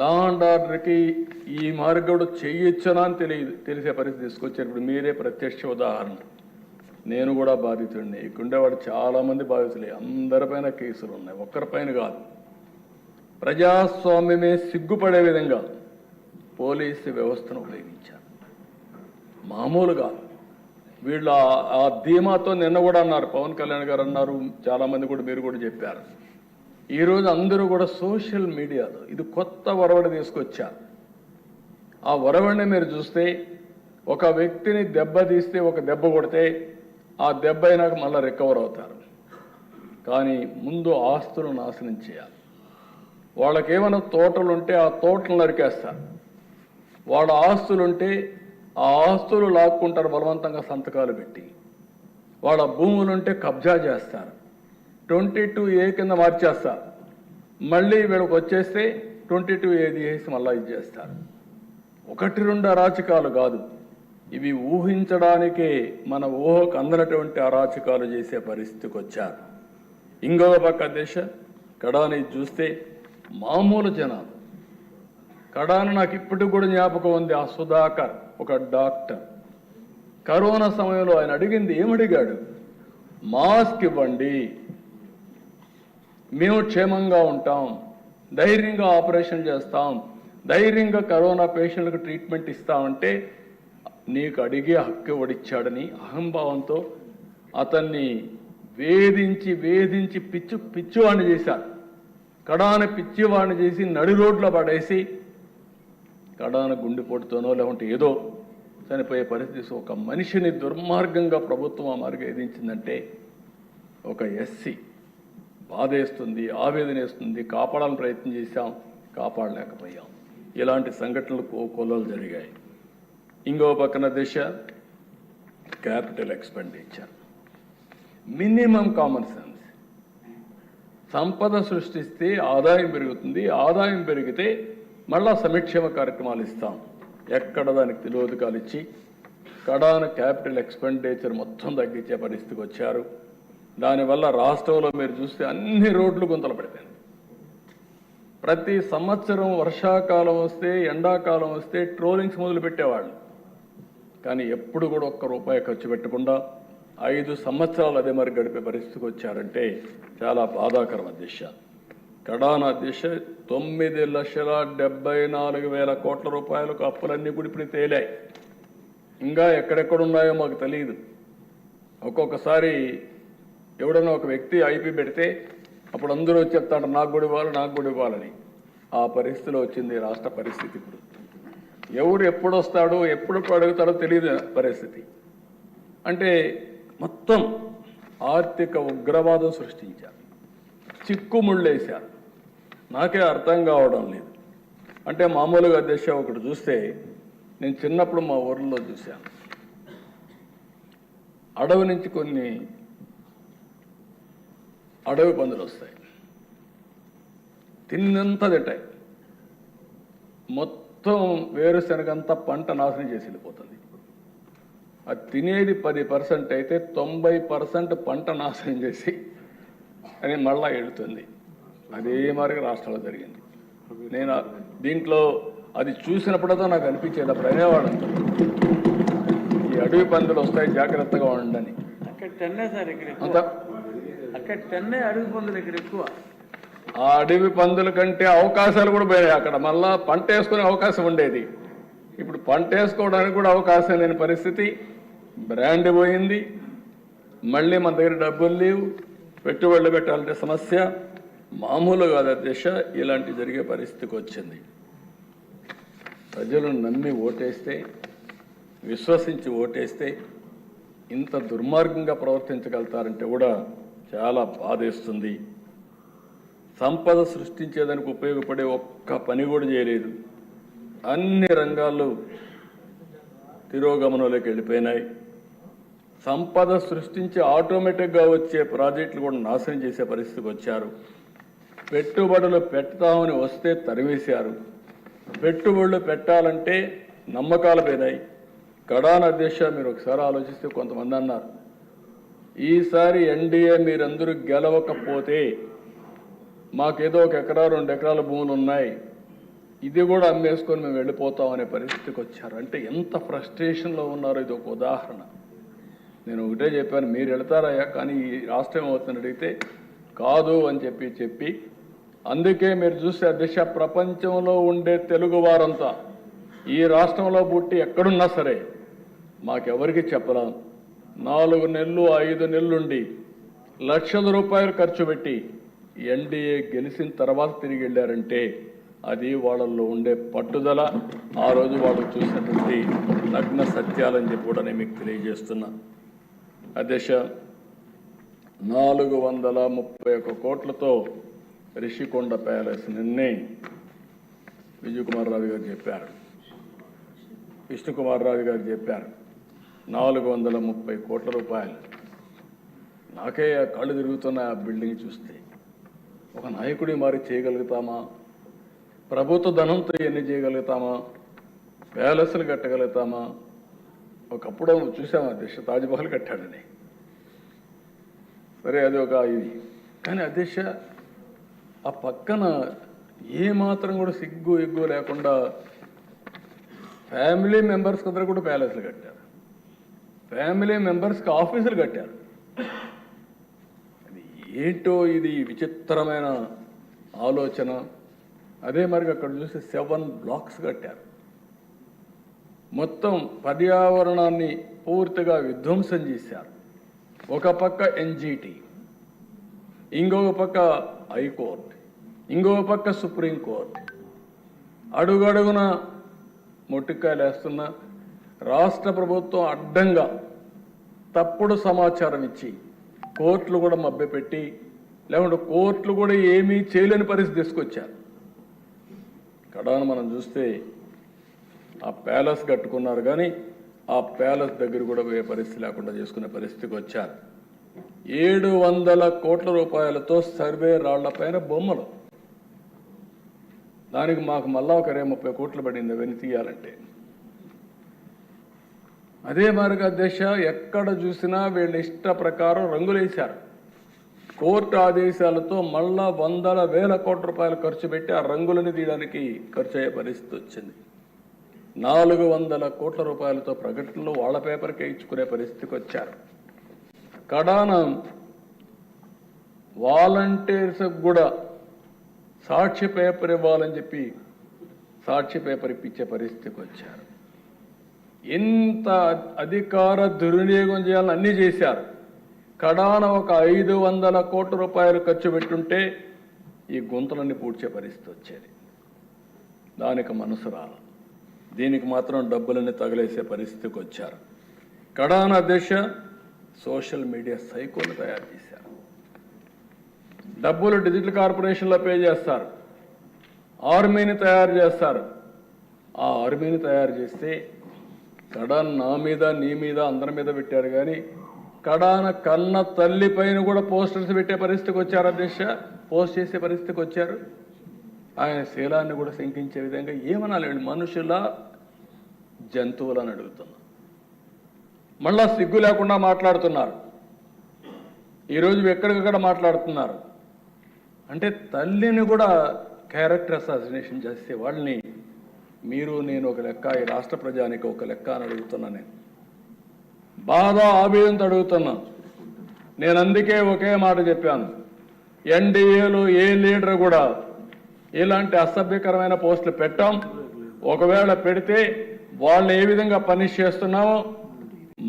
లా అండ్ ఆర్డర్కి ఈ మార్గడు చేయొచ్చనా అని తెలిసే పరిస్థితి తీసుకొచ్చేటప్పుడు మీరే ప్రత్యక్ష ఉదాహరణ. నేను కూడా బాధితుడిని, ఇక్కడుండేవాడు చాలామంది బాధితులే, అందరిపైన కేసులు ఉన్నాయి, ఒక్కరిపైన కాదు. ప్రజాస్వామ్యమే సిగ్గుపడే విధంగా పోలీసు వ్యవస్థను ఉపయోగించారు. మామూలుగా వీళ్ళు ఆ ధీమాతో నిన్న కూడా అన్నారు, పవన్ కళ్యాణ్ గారు అన్నారు, చాలామంది కూడా మీరు కూడా చెప్పారు. ఈరోజు అందరూ కూడా సోషల్ మీడియాలో ఇది కొత్త ఒరవడి తీసుకొచ్చారు. ఆ ఒరవడిని మీరు చూస్తే ఒక వ్యక్తిని దెబ్బతీస్తే, ఒక దెబ్బ కొడితే ఆ దెబ్బ అయినాక మళ్ళీ రికవర్ అవుతారు. కానీ ముందు ఆస్తులు నాశనం చేయాలి. వాళ్ళకేమైనా తోటలు ఉంటే ఆ తోటలు నరికేస్తారు. వాళ్ళ ఆస్తులుంటే ఆ ఆస్తులు లాక్కుంటారు బలవంతంగా సంతకాలు పెట్టి. వాళ్ళ భూములుంటే కబ్జా చేస్తారు, 22A కింద మార్చేస్తారు. మళ్ళీ వీళ్ళకి వచ్చేస్తే 22A చేసి మళ్ళీ ఇది చేస్తారు. 1-2 అరాచకాలు కాదు, ఇవి ఊహించడానికే మన ఊహకు అందనటువంటి అరాచకాలు చేసే పరిస్థితికి వచ్చారు. ఇంకొక పక్క దేశ కడాని చూస్తే మామూలు జనాలు, కడాను నాకు ఇప్పటికి కూడా జ్ఞాపకం ఉంది. ఆ సుధాకర్ ఒక డాక్టర్, కరోనా సమయంలో ఆయన అడిగింది ఏమడిగాడు? మాస్క్ ఇవ్వండి, మేము క్షేమంగా ఉంటాం, ధైర్యంగా ఆపరేషన్ చేస్తాం, ధైర్యంగా కరోనా పేషెంట్లకు ట్రీట్మెంట్ ఇస్తామంటే నీకు అడిగే హక్కు ఇచ్చాడని అహంభావంతో అతన్ని వేధించి వేధించి పిచ్చివాణ్ణి చేశారు. కడాన పిచ్చివాణ్ణి చేసి నడి రోడ్లో పడేసి కడాన గుండెపోటుతోనో లేకుంటే ఏదో చనిపోయే పరిస్థితి. ఒక మనిషిని దుర్మార్గంగా ప్రభుత్వం ఆ మార్గం ఏదించిందంటే ఒక ఎస్సీ బాధేస్తుంది, ఆవేదన వేస్తుంది. కాపాడాలని ప్రయత్నం చేశాం, కాపాడలేకపోయాం. ఇలాంటి సంఘటనలు కొల్లలు జరిగాయి. ఇంకో పక్కన దిశ capital expenditure, minimum common sense. సంపద సృష్టిస్తే ఆదాయం పెరుగుతుంది, ఆదాయం పెరిగితే మళ్ళా సంక్షేమ కార్యక్రమాలు ఇస్తాం. ఎక్కడ దానికి తిలోదకాలు ఇచ్చి కడాన క్యాపిటల్ ఎక్స్పెండిచర్ మొత్తం తగ్గించే పరిస్థితికి వచ్చారు. దానివల్ల రాష్ట్రంలో మీరు చూస్తే అన్ని రోడ్లు గుంతలు పడిపోయింది. ప్రతి సంవత్సరం వర్షాకాలం వస్తే ఎండాకాలం వస్తే ట్రోలింగ్స్ మొదలు పెట్టేవాళ్ళు. కానీ ఎప్పుడు కూడా ఒక్క రూపాయి ఖర్చు పెట్టకుండా 5 సంవత్సరాలు అదే మరి గడిపే పరిస్థితికి వచ్చారంటే చాలా బాధాకరం అధ్యక్ష. కడాన అధ్యక్ష 9,74,000 కోట్ల రూపాయలకు అప్పులన్నీ కూడా ఇప్పుడు తేలాయి. ఇంకా ఎక్కడెక్కడున్నాయో మాకు తెలియదు. ఒక్కొక్కసారి ఎవడన్నా ఒక వ్యక్తి ఐపీ పెడితే అప్పుడు అందరూ వచ్చి చెప్తాడు నాకు కూడా ఇవ్వాలి, నాకు కూడా ఇవ్వాలని. ఆ పరిస్థితిలో వచ్చింది రాష్ట్ర పరిస్థితి. ఇప్పుడు ఎవరు ఎప్పుడు వస్తాడో ఎప్పుడు అడుగుతాడో తెలియదు పరిస్థితి. అంటే మొత్తం ఆర్థిక ఉగ్రవాదం సృష్టించారు, చిక్కుముళ్ళేశారు. నాకే అర్థం కావడం లేదు. అంటే మామూలుగా అధ్యక్ష ఒకటి చూస్తే నేను చిన్నప్పుడు మా ఊర్లో చూశాను, అడవి నుంచి కొన్ని అడవి పందులు వస్తాయి, తిన్నంతా తింటాయి, మొత్తం వేరుశనగంతా పంట నాశనం చేసి వెళ్ళిపోతుంది. అది తినేది 10% అయితే 90% పంట నాశనం చేసి అని మళ్ళా వెళుతుంది. అదే మరి రాష్ట్రంలో జరిగింది. నేను దీంట్లో అది చూసినప్పుడతో నాకు అనిపించేది, అప్పుడు అనేవాడు ఈ అడవి పందులు వస్తాయి జాగ్రత్తగా ఉండండి.
అక్కడ టెన్నే అడవి పందులు ఇక్కడ ఎక్కువ.
ఆ అడవి పందుల కంటే అవకాశాలు కూడా పోయాయి. అక్కడ మళ్ళా పంట వేసుకునే అవకాశం ఉండేది, ఇప్పుడు పంట వేసుకోవడానికి కూడా అవకాశం లేని పరిస్థితి. బ్రాండ్ పోయింది, మళ్ళీ మన దగ్గర డబ్బులు లేవు, పెట్టుబడులు పెట్టాలంటే సమస్య. మామూలుగా కాదు అధ్యక్ష, ఇలాంటి జరిగే పరిస్థితికి వచ్చింది. ప్రజలు నమ్మి ఓటేస్తే, విశ్వసించి ఓటేస్తే ఇంత దుర్మార్గంగా ప్రవర్తించగలుగుతారంటే కూడా చాలా బాధేస్తుంది. సంపద సృష్టించేదానికి ఉపయోగపడే ఒక్క పని కూడా చేయలేదు. అన్ని రంగాల్లో తిరోగమనంలోకి వెళ్ళిపోయినాయి. సంపద సృష్టించి ఆటోమేటిక్గా వచ్చే ప్రాజెక్టులు కూడా నాశనం చేసే పరిస్థితికి వచ్చారు. పెట్టుబడులు పెడతామని వస్తే తరివేశారు. పెట్టుబడులు పెట్టాలంటే నమ్మకాలు పోయినాయి. కడాన అధ్యక్ష మీరు ఒకసారి ఆలోచిస్తే కొంతమంది అన్నారు, ఈసారి ఎన్డీఏ మీరందరూ గెలవకపోతే మాకేదో 1 ఎకరా 2 ఎకరాల భూములు ఉన్నాయి, ఇది కూడా అమ్మేసుకొని మేము వెళ్ళిపోతాం అనే పరిస్థితికి వచ్చారు. అంటే ఎంత ఫ్రస్ట్రేషన్లో ఉన్నారో ఇది ఒక ఉదాహరణ. నేను ఒకటే చెప్పాను, మీరు వెళ్తారయ్యా కానీ ఈ రాష్ట్రం ఏమవుతుందని అడిగితే కాదు అని చెప్పి అందుకే మీరు చూస్తే అధ్యక్ష ప్రపంచంలో ఉండే తెలుగు వారంతా ఈ రాష్ట్రంలో పుట్టి ఎక్కడున్నా సరే మాకెవరికి చెప్పలేం. 4 నెలలు 5 నెలలుండి లక్షల రూపాయలు ఖర్చు పెట్టి ఎన్డీఏ గెలిచిన తర్వాత తిరిగి వెళ్ళారంటే అది వాళ్ళల్లో ఉండే పట్టుదల, ఆ రోజు వాళ్ళు చూసినటువంటి నగ్న సత్యాలని చెప్పి కూడా నేను మీకు తెలియజేస్తున్నా. అధ్యక్ష 431 కోట్లతో రిషికొండ ప్యాలెస్ నిన్నే విజయకుమార్ రావు గారు చెప్పారు, విష్ణుకుమార్ రావు గారు చెప్పారు 430 కోట్ల రూపాయలు. నాకే కళ్ళు తిరుగుతున్న ఆ బిల్డింగ్ చూస్తే ఒక నాయకుడి మారి చేయగలుగుతామా? ప్రభుత్వ ధనంతో ఎన్ని చేయగలుగుతామా? ప్యాలెస్లు కట్టగలుగుతామా? ఒకప్పుడు చూసామా అధ్యక్ష తాజ్మహల్ కట్టాడని, సరే అది ఒక ఇది. కానీ అధ్యక్ష ఆ పక్కన ఏమాత్రం కూడా సిగ్గు ఎగ్గు లేకుండా ఫ్యామిలీ మెంబర్స్ అందరూ కూడా ప్యాలెస్లు కట్టారు, ఫ్యామిలీ మెంబర్స్కి ఆఫీసులు కట్టారు. అది ఏంటో ఇది విచిత్రమైన ఆలోచన. అదే మరి అక్కడ చూస్తే 7 బ్లాక్స్ కట్టారు. మొత్తం పర్యావరణాన్ని పూర్తిగా విధ్వంసం చేశారు. ఒక పక్క ఎన్జిటి, ఇంకొక పక్క హైకోర్టు, ఇంకొక పక్క సుప్రీంకోర్టు, అడుగడుగున మొట్టికాయలు వేస్తున్న రాష్ట్ర ప్రభుత్వం అడ్డంగా తప్పుడు సమాచారం ఇచ్చి కోర్టులు కూడా మభ్యపెట్టి, లేకుంటే కోర్టులు కూడా ఏమీ చేయలేని పరిస్థితి తీసుకొచ్చారు. కడాన మనం చూస్తే ఆ ప్యాలెస్ కట్టుకున్నారు కానీ ఆ ప్యాలెస్ దగ్గర కూడా పోయే పరిస్థితి లేకుండా చేసుకునే పరిస్థితికి వచ్చారు. 700 కోట్ల రూపాయలతో సర్వే రాళ్లపైన బొమ్మలు, దానికి మాకు మళ్ళా ఒక 30 కోట్లు పడింది అవన్నీ తీయాలంటే. అదే మార్గదర్శ ఎక్కడ చూసినా వీళ్ళ ఇష్ట ప్రకారం రంగులేశారు. కోర్టు ఆదేశాలతో మళ్ళా వందల వేల కోట్ల రూపాయలు ఖర్చు పెట్టి ఆ రంగులని తీయడానికి ఖర్చు అయ్యే పరిస్థితి వచ్చింది. 400 కోట్ల రూపాయలతో ప్రకటనలు వాళ్ళ పేపర్కే ఇచ్చుకునే పరిస్థితికి వచ్చారు. కడాన వాలంటీర్స్ కూడా సాక్షి పేపర్ ఇవ్వాలని చెప్పి సాక్షి పేపర్ ఇప్పించే పరిస్థితికి వచ్చారు. ఇంత అధికార దుర్వినియోగం చేయాలని అన్నీ చేశారు. కడాన ఒక 500 కోట్ల రూపాయలు ఖర్చు పెట్టుంటే ఈ గుంతలన్నీ పూడ్చే పరిస్థితి వచ్చేది. దానికి మనసు రాల, దీనికి మాత్రం డబ్బులన్నీ తగిలేసే పరిస్థితికి వచ్చారు. కడాన దిశ సోషల్ మీడియా సైకోలు తయారు చేశారు. డబ్బులు డిజిటల్ కార్పొరేషన్లో పే చేస్తారు, ఆర్మీని తయారు చేస్తారు. ఆ ఆర్మీని తయారు చేస్తే కడాన్ నా మీద నీ మీద అందరి మీద పెట్టారు, కానీ కడాన కన్న తల్లి పైన కూడా పోస్టర్స్ పెట్టే పరిస్థితికి వచ్చారు. అధ్యక్ష పోస్ట్ చేసే పరిస్థితికి వచ్చారు. ఆయన శీలాన్ని కూడా శంకించే విధంగా ఏమనాలి, మనుషుల జంతువులని అడుగుతున్నా. మళ్ళా సిగ్గు లేకుండా మాట్లాడుతున్నారు. ఈరోజు ఎక్కడికక్కడ మాట్లాడుతున్నారు. అంటే తల్లిని కూడా క్యారెక్టర్ అసాసినేషన్ చేస్తే వాళ్ళని మీరు నేను ఒక లెక్క, ఈ రాష్ట్ర ప్రజానికి ఒక లెక్క అని అడుగుతున్నా. నేను బాధ ఆవేదనతో అడుగుతున్నా. నేను అందుకే ఒకే మాట చెప్పాను, ఎన్డీఏలో ఏ లీడర్ కూడా ఇలాంటి అసభ్యకరమైన పోస్టులు పెట్టాం. ఒకవేళ పెడితే వాళ్ళని ఏ విధంగా పనిష్ చేస్తున్నామో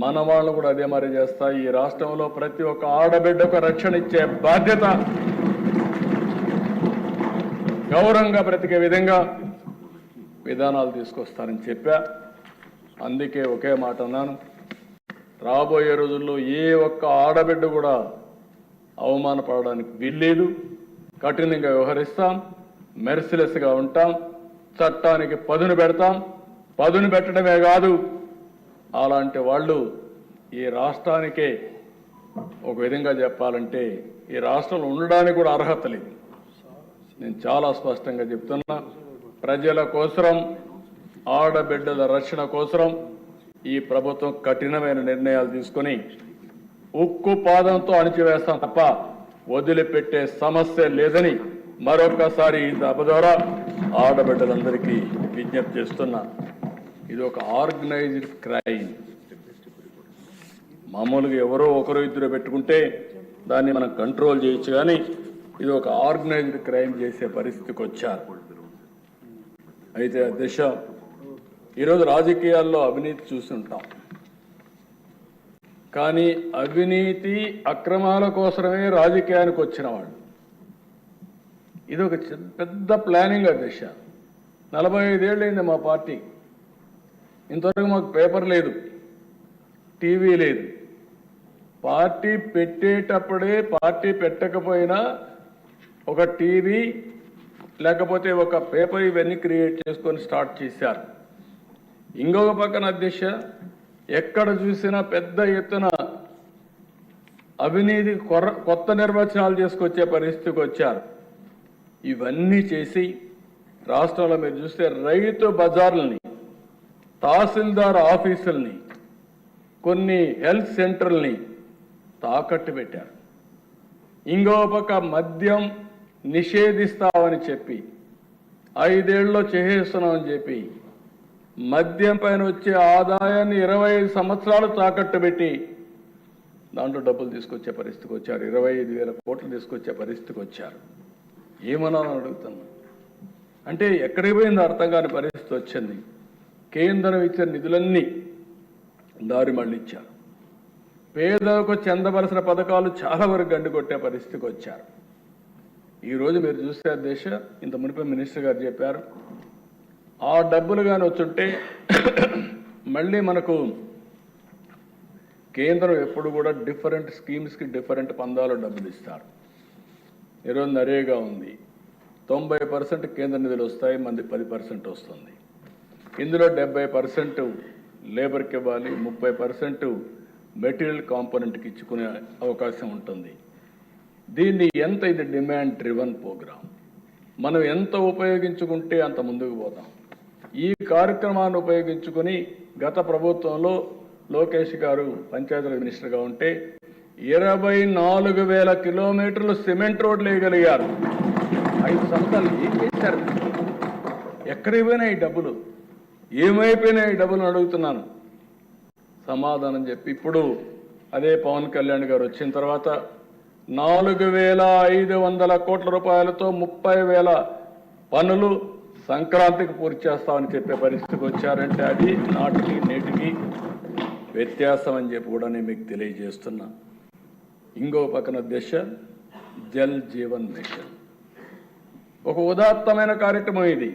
మన వాళ్ళు కూడా అదే మరి చేస్తా. ఈ రాష్ట్రంలో ప్రతి ఒక్క ఆడబిడ్డకు రక్షణ ఇచ్చే బాధ్యత, గౌరవంగా బ్రతికే విధంగా విధానాలు తీసుకొస్తారని చెప్పా. అందుకే ఒకే మాట అన్నాను, రాబోయే రోజుల్లో ఏ ఒక్క ఆడబిడ్డ కూడా అవమానపడడానికి వీల్లేదు. కఠినంగా వ్యవహరిస్తాం, మెర్సిలెస్గా ఉంటాం, చట్టానికి పదును పెడతాం. పదును పెట్టడమే కాదు, అలాంటి వాళ్ళు ఈ రాష్ట్రానికే ఒక విధంగా చెప్పాలంటే ఈ రాష్ట్రంలో ఉండడానికి కూడా అర్హత లేదు. నేను చాలా స్పష్టంగా చెప్తున్నా, ప్రజల కోసం, ఆడబిడ్డల రక్షణ కోసం ఈ ప్రభుత్వం కఠినమైన నిర్ణయాలు తీసుకొని ఉక్కు పాదంతో అణిచివేస్తాం తప్ప వదిలిపెట్టే సమస్య లేదని మరొకసారి ఈ సభ ద్వారా ఆడబిడ్డలందరికీ విజ్ఞప్తి చేస్తున్నా. ఇది ఒక ఆర్గనైజ్డ్ క్రైమ్. మామూలుగా ఎవరో ఒకరు ఇద్దరు పెట్టుకుంటే దాన్ని మనం కంట్రోల్ చేయొచ్చు, కానీ ఇది ఒక ఆర్గనైజ్డ్ క్రైమ్ చేసే పరిస్థితికి వచ్చారు. అయితే అధ్యక్ష, ఈరోజు రాజకీయాల్లో అవినీతి చూస్తుంటాం, కానీ అవినీతి అక్రమాల కోసమే రాజకీయానికి వచ్చిన వాళ్ళు. ఇది ఒక పెద్ద ప్లానింగ్ అధ్యక్ష. 45 ఏళ్ళైంది మా పార్టీ. ఇంతవరకు మాకు పేపర్ లేదు, టీవీ లేదు. పార్టీ పెట్టేటప్పుడే, పార్టీ పెట్టకపోయినా ఒక టీవీ లేకపోతే ఒక పేపర్ ఇవన్నీ క్రియేట్ చేసుకొని స్టార్ట్ చేశారు. ఇంకొక పక్కన అధ్యక్ష, ఎక్కడ చూసినా పెద్ద ఎత్తున అవినీతి కొత్త నిర్వచనాలు చేసుకొచ్చే పరిస్థితికి వచ్చారు. ఇవన్నీ చేసి రాష్ట్రంలో మీరు చూస్తే రైతు బజార్లని, తహసీల్దార్ ఆఫీసుల్ని, కొన్ని హెల్త్ సెంటర్లని తాకట్టు పెట్టారు. ఇంకో పక్క మద్యం నిషేధిస్తామని చెప్పి 5 ఏళ్ళలో చేసేస్తున్నామని చెప్పి మద్యం పైన వచ్చే ఆదాయాన్ని 25 సంవత్సరాలు తాకట్టు పెట్టి దాంట్లో డబ్బులు తీసుకొచ్చే పరిస్థితికి వచ్చారు. 25,000 కోట్లు తీసుకొచ్చే పరిస్థితికి వచ్చారు. ఏమన్నాను అడుగుతున్నా. అంటే ఎక్కడికి పోయిందో అర్థం కాని పరిస్థితి వచ్చింది. కేంద్రం ఇచ్చిన నిధులన్నీ దారి మళ్ళించారు. పేదలకు చెందవలసిన పథకాలు చాలా వరకు గండి కొట్టే పరిస్థితికి వచ్చారు. ఈరోజు మీరు చూస్తే అధ్యక్ష, ఇంత మునిపే మినిస్టర్ గారు చెప్పారు, ఆ డబ్బులు కానీ వచ్చుంటే మళ్ళీ మనకు కేంద్రం ఎప్పుడు కూడా డిఫరెంట్ స్కీమ్స్కి డిఫరెంట్ పందాలు డబ్బులు ఇస్తారు. ఈరోజు నరేగా ఉంది, 90% కేంద్ర నిధులు వస్తాయి, మంది 10% వస్తుంది. ఇందులో 70% లేబర్కి ఇవ్వాలి, 30% మెటీరియల్ కాంపోనెంట్కి ఇచ్చుకునే అవకాశం ఉంటుంది. దీన్ని ఎంత, ఇది డిమాండ్ డ్రివన్ ప్రోగ్రామ్. మనం ఎంత ఉపయోగించుకుంటే అంత ముందుకు పోతాం. ఈ కార్యక్రమాన్ని ఉపయోగించుకొని గత ప్రభుత్వంలో లోకేష్ గారు పంచాయతీరాజ్ మినిస్టర్గా ఉంటే 24,000 కిలోమీటర్లు సిమెంట్ రోడ్లు వేయగలిగారు. 5 సంవత్సరాలు ఏం చేశారు? ఎక్కడికి పోయినాయి ఈ డబ్బులు? ఏమైపోయినాయి ఈ డబ్బులు అడుగుతున్నాను సమాధానం చెప్పి. ఇప్పుడు అదే పవన్ కళ్యాణ్ గారు వచ్చిన తర్వాత 4,500 కోట్ల రూపాయలతో 30,000 పనులు సంక్రాంతికి పూర్తి చేస్తామని చెప్పే పరిస్థితికి వచ్చారంటే అది నాటికి నేటికి వ్యత్యాసం అని చెప్పి కూడా నేను మీకు తెలియజేస్తున్నా. ఇంకో పక్కన దిశ జల్ జీవన్ మిషన్ ఒక ఉదాత్తమైన కార్యక్రమం. ఇది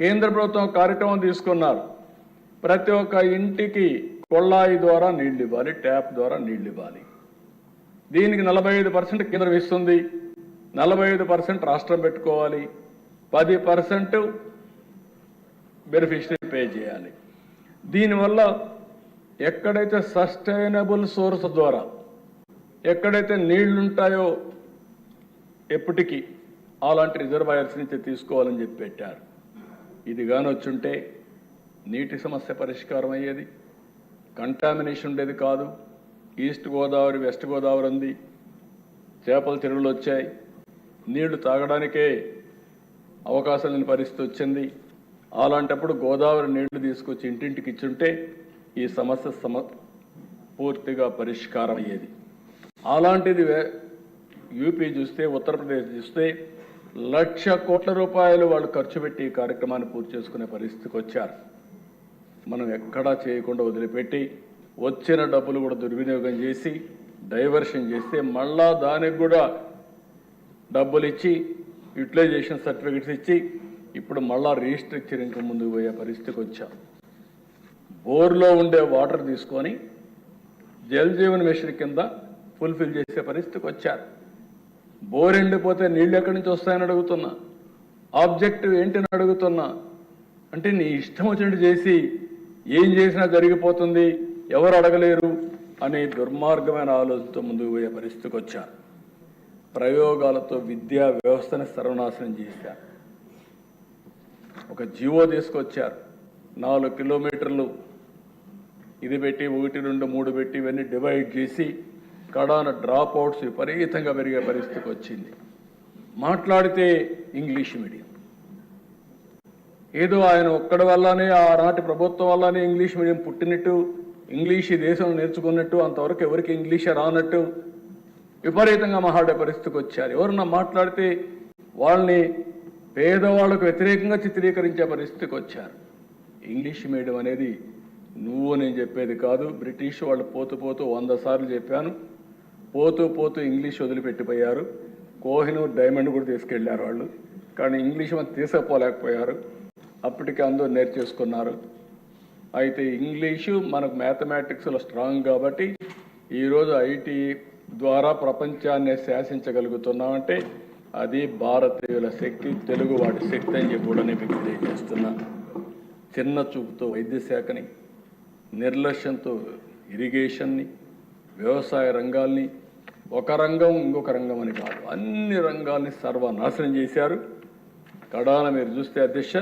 కేంద్ర ప్రభుత్వం కార్యక్రమం తీసుకున్నారు. ప్రతి ఒక్క ఇంటికి కొళ్ళాయి ద్వారా నీళ్లు ఇవ్వాలి, ట్యాప్ ద్వారా నీళ్లు ఇవ్వాలి. దీనికి 45% కేంద్రం ఇస్తుంది, 45% రాష్ట్రం పెట్టుకోవాలి, 10% బెనిఫిషరీ పే చేయాలి. దీనివల్ల ఎక్కడైతే సస్టైనబుల్ సోర్స్ ద్వారా ఎక్కడైతే నీళ్లుంటాయో ఎప్పటికీ అలాంటి రిజర్వాయర్స్ నుంచి తీసుకోవాలని చెప్పి పెట్టారు. ఇది కానీ వచ్చుంటే నీటి సమస్య పరిష్కారం అయ్యేది, కంటామినేషన్ ఉండేది కాదు. ఈస్ట్ గోదావరి, వెస్ట్ గోదావరి ఉంది, చేపల చెరువులు వచ్చాయి, నీళ్లు తాగడానికే అవకాశం లేని పరిస్థితి వచ్చింది. అలాంటప్పుడు గోదావరి నీళ్లు తీసుకొచ్చి ఇంటింటికి ఇచ్చుంటే ఈ సమస్య పూర్తిగా పరిష్కారం అయ్యేది. అలాంటిది యూపీ చూస్తే, ఉత్తరప్రదేశ్ చూస్తే 1,00,000 కోట్ల రూపాయలు వాళ్ళు ఖర్చు పెట్టి ఈ కార్యక్రమాన్ని పూర్తి చేసుకునే పరిస్థితికి వచ్చారు. మనం ఎక్కడా చేయకుండా వదిలిపెట్టి వచ్చిన డబ్బులు కూడా దుర్వినియోగం చేసి డైవర్షన్ చేస్తే మళ్ళా దానికి కూడా డబ్బులు ఇచ్చి యూటిలైజేషన్ సర్టిఫికెట్స్ ఇచ్చి ఇప్పుడు మళ్ళా రీస్ట్రక్చరింగ్ ముందుకు పోయే పరిస్థితికి వచ్చాం. బోర్లో ఉండే వాటర్ తీసుకొని జల్ జీవన్ మిషన్ కింద ఫుల్ఫిల్ చేసే పరిస్థితికి వచ్చారు. బోర్ ఎండిపోతే నీళ్ళు ఎక్కడి నుంచి వస్తాయని అడుగుతున్నా, ఆబ్జెక్టివ్ ఏంటని అడుగుతున్నా. అంటే నీ ఇష్టం వచ్చినట్టు చేసి ఏం చేసినా జరిగిపోతుంది, ఎవరు అడగలేరు అనే దుర్మార్గమైన ఆలోచనతో ముందుకు పోయే పరిస్థితికి వచ్చారు. ప్రయోగాలతో విద్యా వ్యవస్థని సర్వనాశనం చేశారు. ఒక జీవో తీసుకొచ్చారు, 4 కిలోమీటర్లు ఇది పెట్టి 1, 2, 3 పెట్టి ఇవన్నీ డివైడ్ చేసి కడాన డ్రాప్ అవుట్స్ విపరీతంగా పెరిగే పరిస్థితికి వచ్చింది. మాట్లాడితే ఇంగ్లీష్ మీడియం, ఏదో ఆయన ఒక్కడి వల్లనే ఆనాటి ప్రభుత్వం వల్లనే ఇంగ్లీష్ మీడియం పుట్టినట్టు, ఇంగ్లీష్ ఈ దేశంలో నేర్చుకున్నట్టు, అంతవరకు ఎవరికి ఇంగ్లీషే రానట్టు విపరీతంగా మాట్లాడే పరిస్థితికి వచ్చారు. ఎవరన్నా మాట్లాడితే వాళ్ళని పేదవాళ్ళకు వ్యతిరేకంగా చిత్రీకరించే పరిస్థితికి వచ్చారు. ఇంగ్లీష్ మీడియం అనేది నువ్వు నేను చెప్పేది కాదు. బ్రిటిష్ వాళ్ళు పోతూ 100 సార్లు చెప్పాను, పోతూ ఇంగ్లీష్ వదిలిపెట్టిపోయారు. కోహినూర్ డైమండ్ కూడా తీసుకెళ్లారు వాళ్ళు, కానీ ఇంగ్లీష్ మనం తీసుకుపోలేకపోయారు. అప్పటికి అందరూ నేర్చేసుకున్నారు. అయితే ఇంగ్లీషు మనకు మ్యాథమెటిక్స్లో స్ట్రాంగ్ కాబట్టి ఈరోజు ఐటీ ద్వారా ప్రపంచాన్ని శాసించగలుగుతున్నామంటే అది భారతీయుల శక్తి, తెలుగు వాడి శక్తి అని చెప్పి కూడా నేను తెలియజేస్తున్నా. చిన్న చూపుతో వైద్య శాఖని, నిర్లక్ష్యంతో ఇరిగేషన్ని, వ్యవసాయ రంగాల్ని, ఒక రంగం ఇంకొక రంగం అని కాదు అన్ని రంగాల్ని సర్వనాశనం చేశారు. కడాన మీరు చూస్తే అధ్యక్ష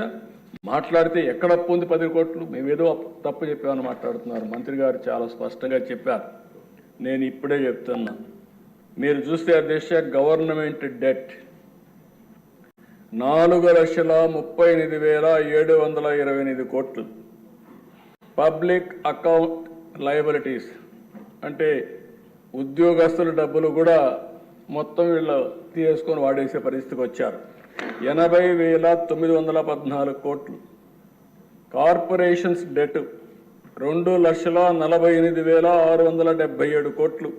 మాట్లాడితే ఎక్కడ అప్పు ఉంది 10 కోట్లు, మేమేదో తప్పు చెప్పామని మాట్లాడుతున్నారు. మంత్రి గారు చాలా స్పష్టంగా చెప్పారు. నేను ఇప్పుడే చెప్తున్నా, మీరు చూస్తే అధ్యక్ష గవర్నమెంట్ డెట్ 4,38,728 కోట్లు, పబ్లిక్ అకౌంట్ లయబిలిటీస్ అంటే ఉద్యోగస్తుల డబ్బులు కూడా మొత్తం వీళ్ళు తీసుకొని వాడేసే పరిస్థితికి వచ్చారు, 80,914 కోట్లు. కార్పొరేషన్స్ డెట్ 2,48,677 కోట్లు.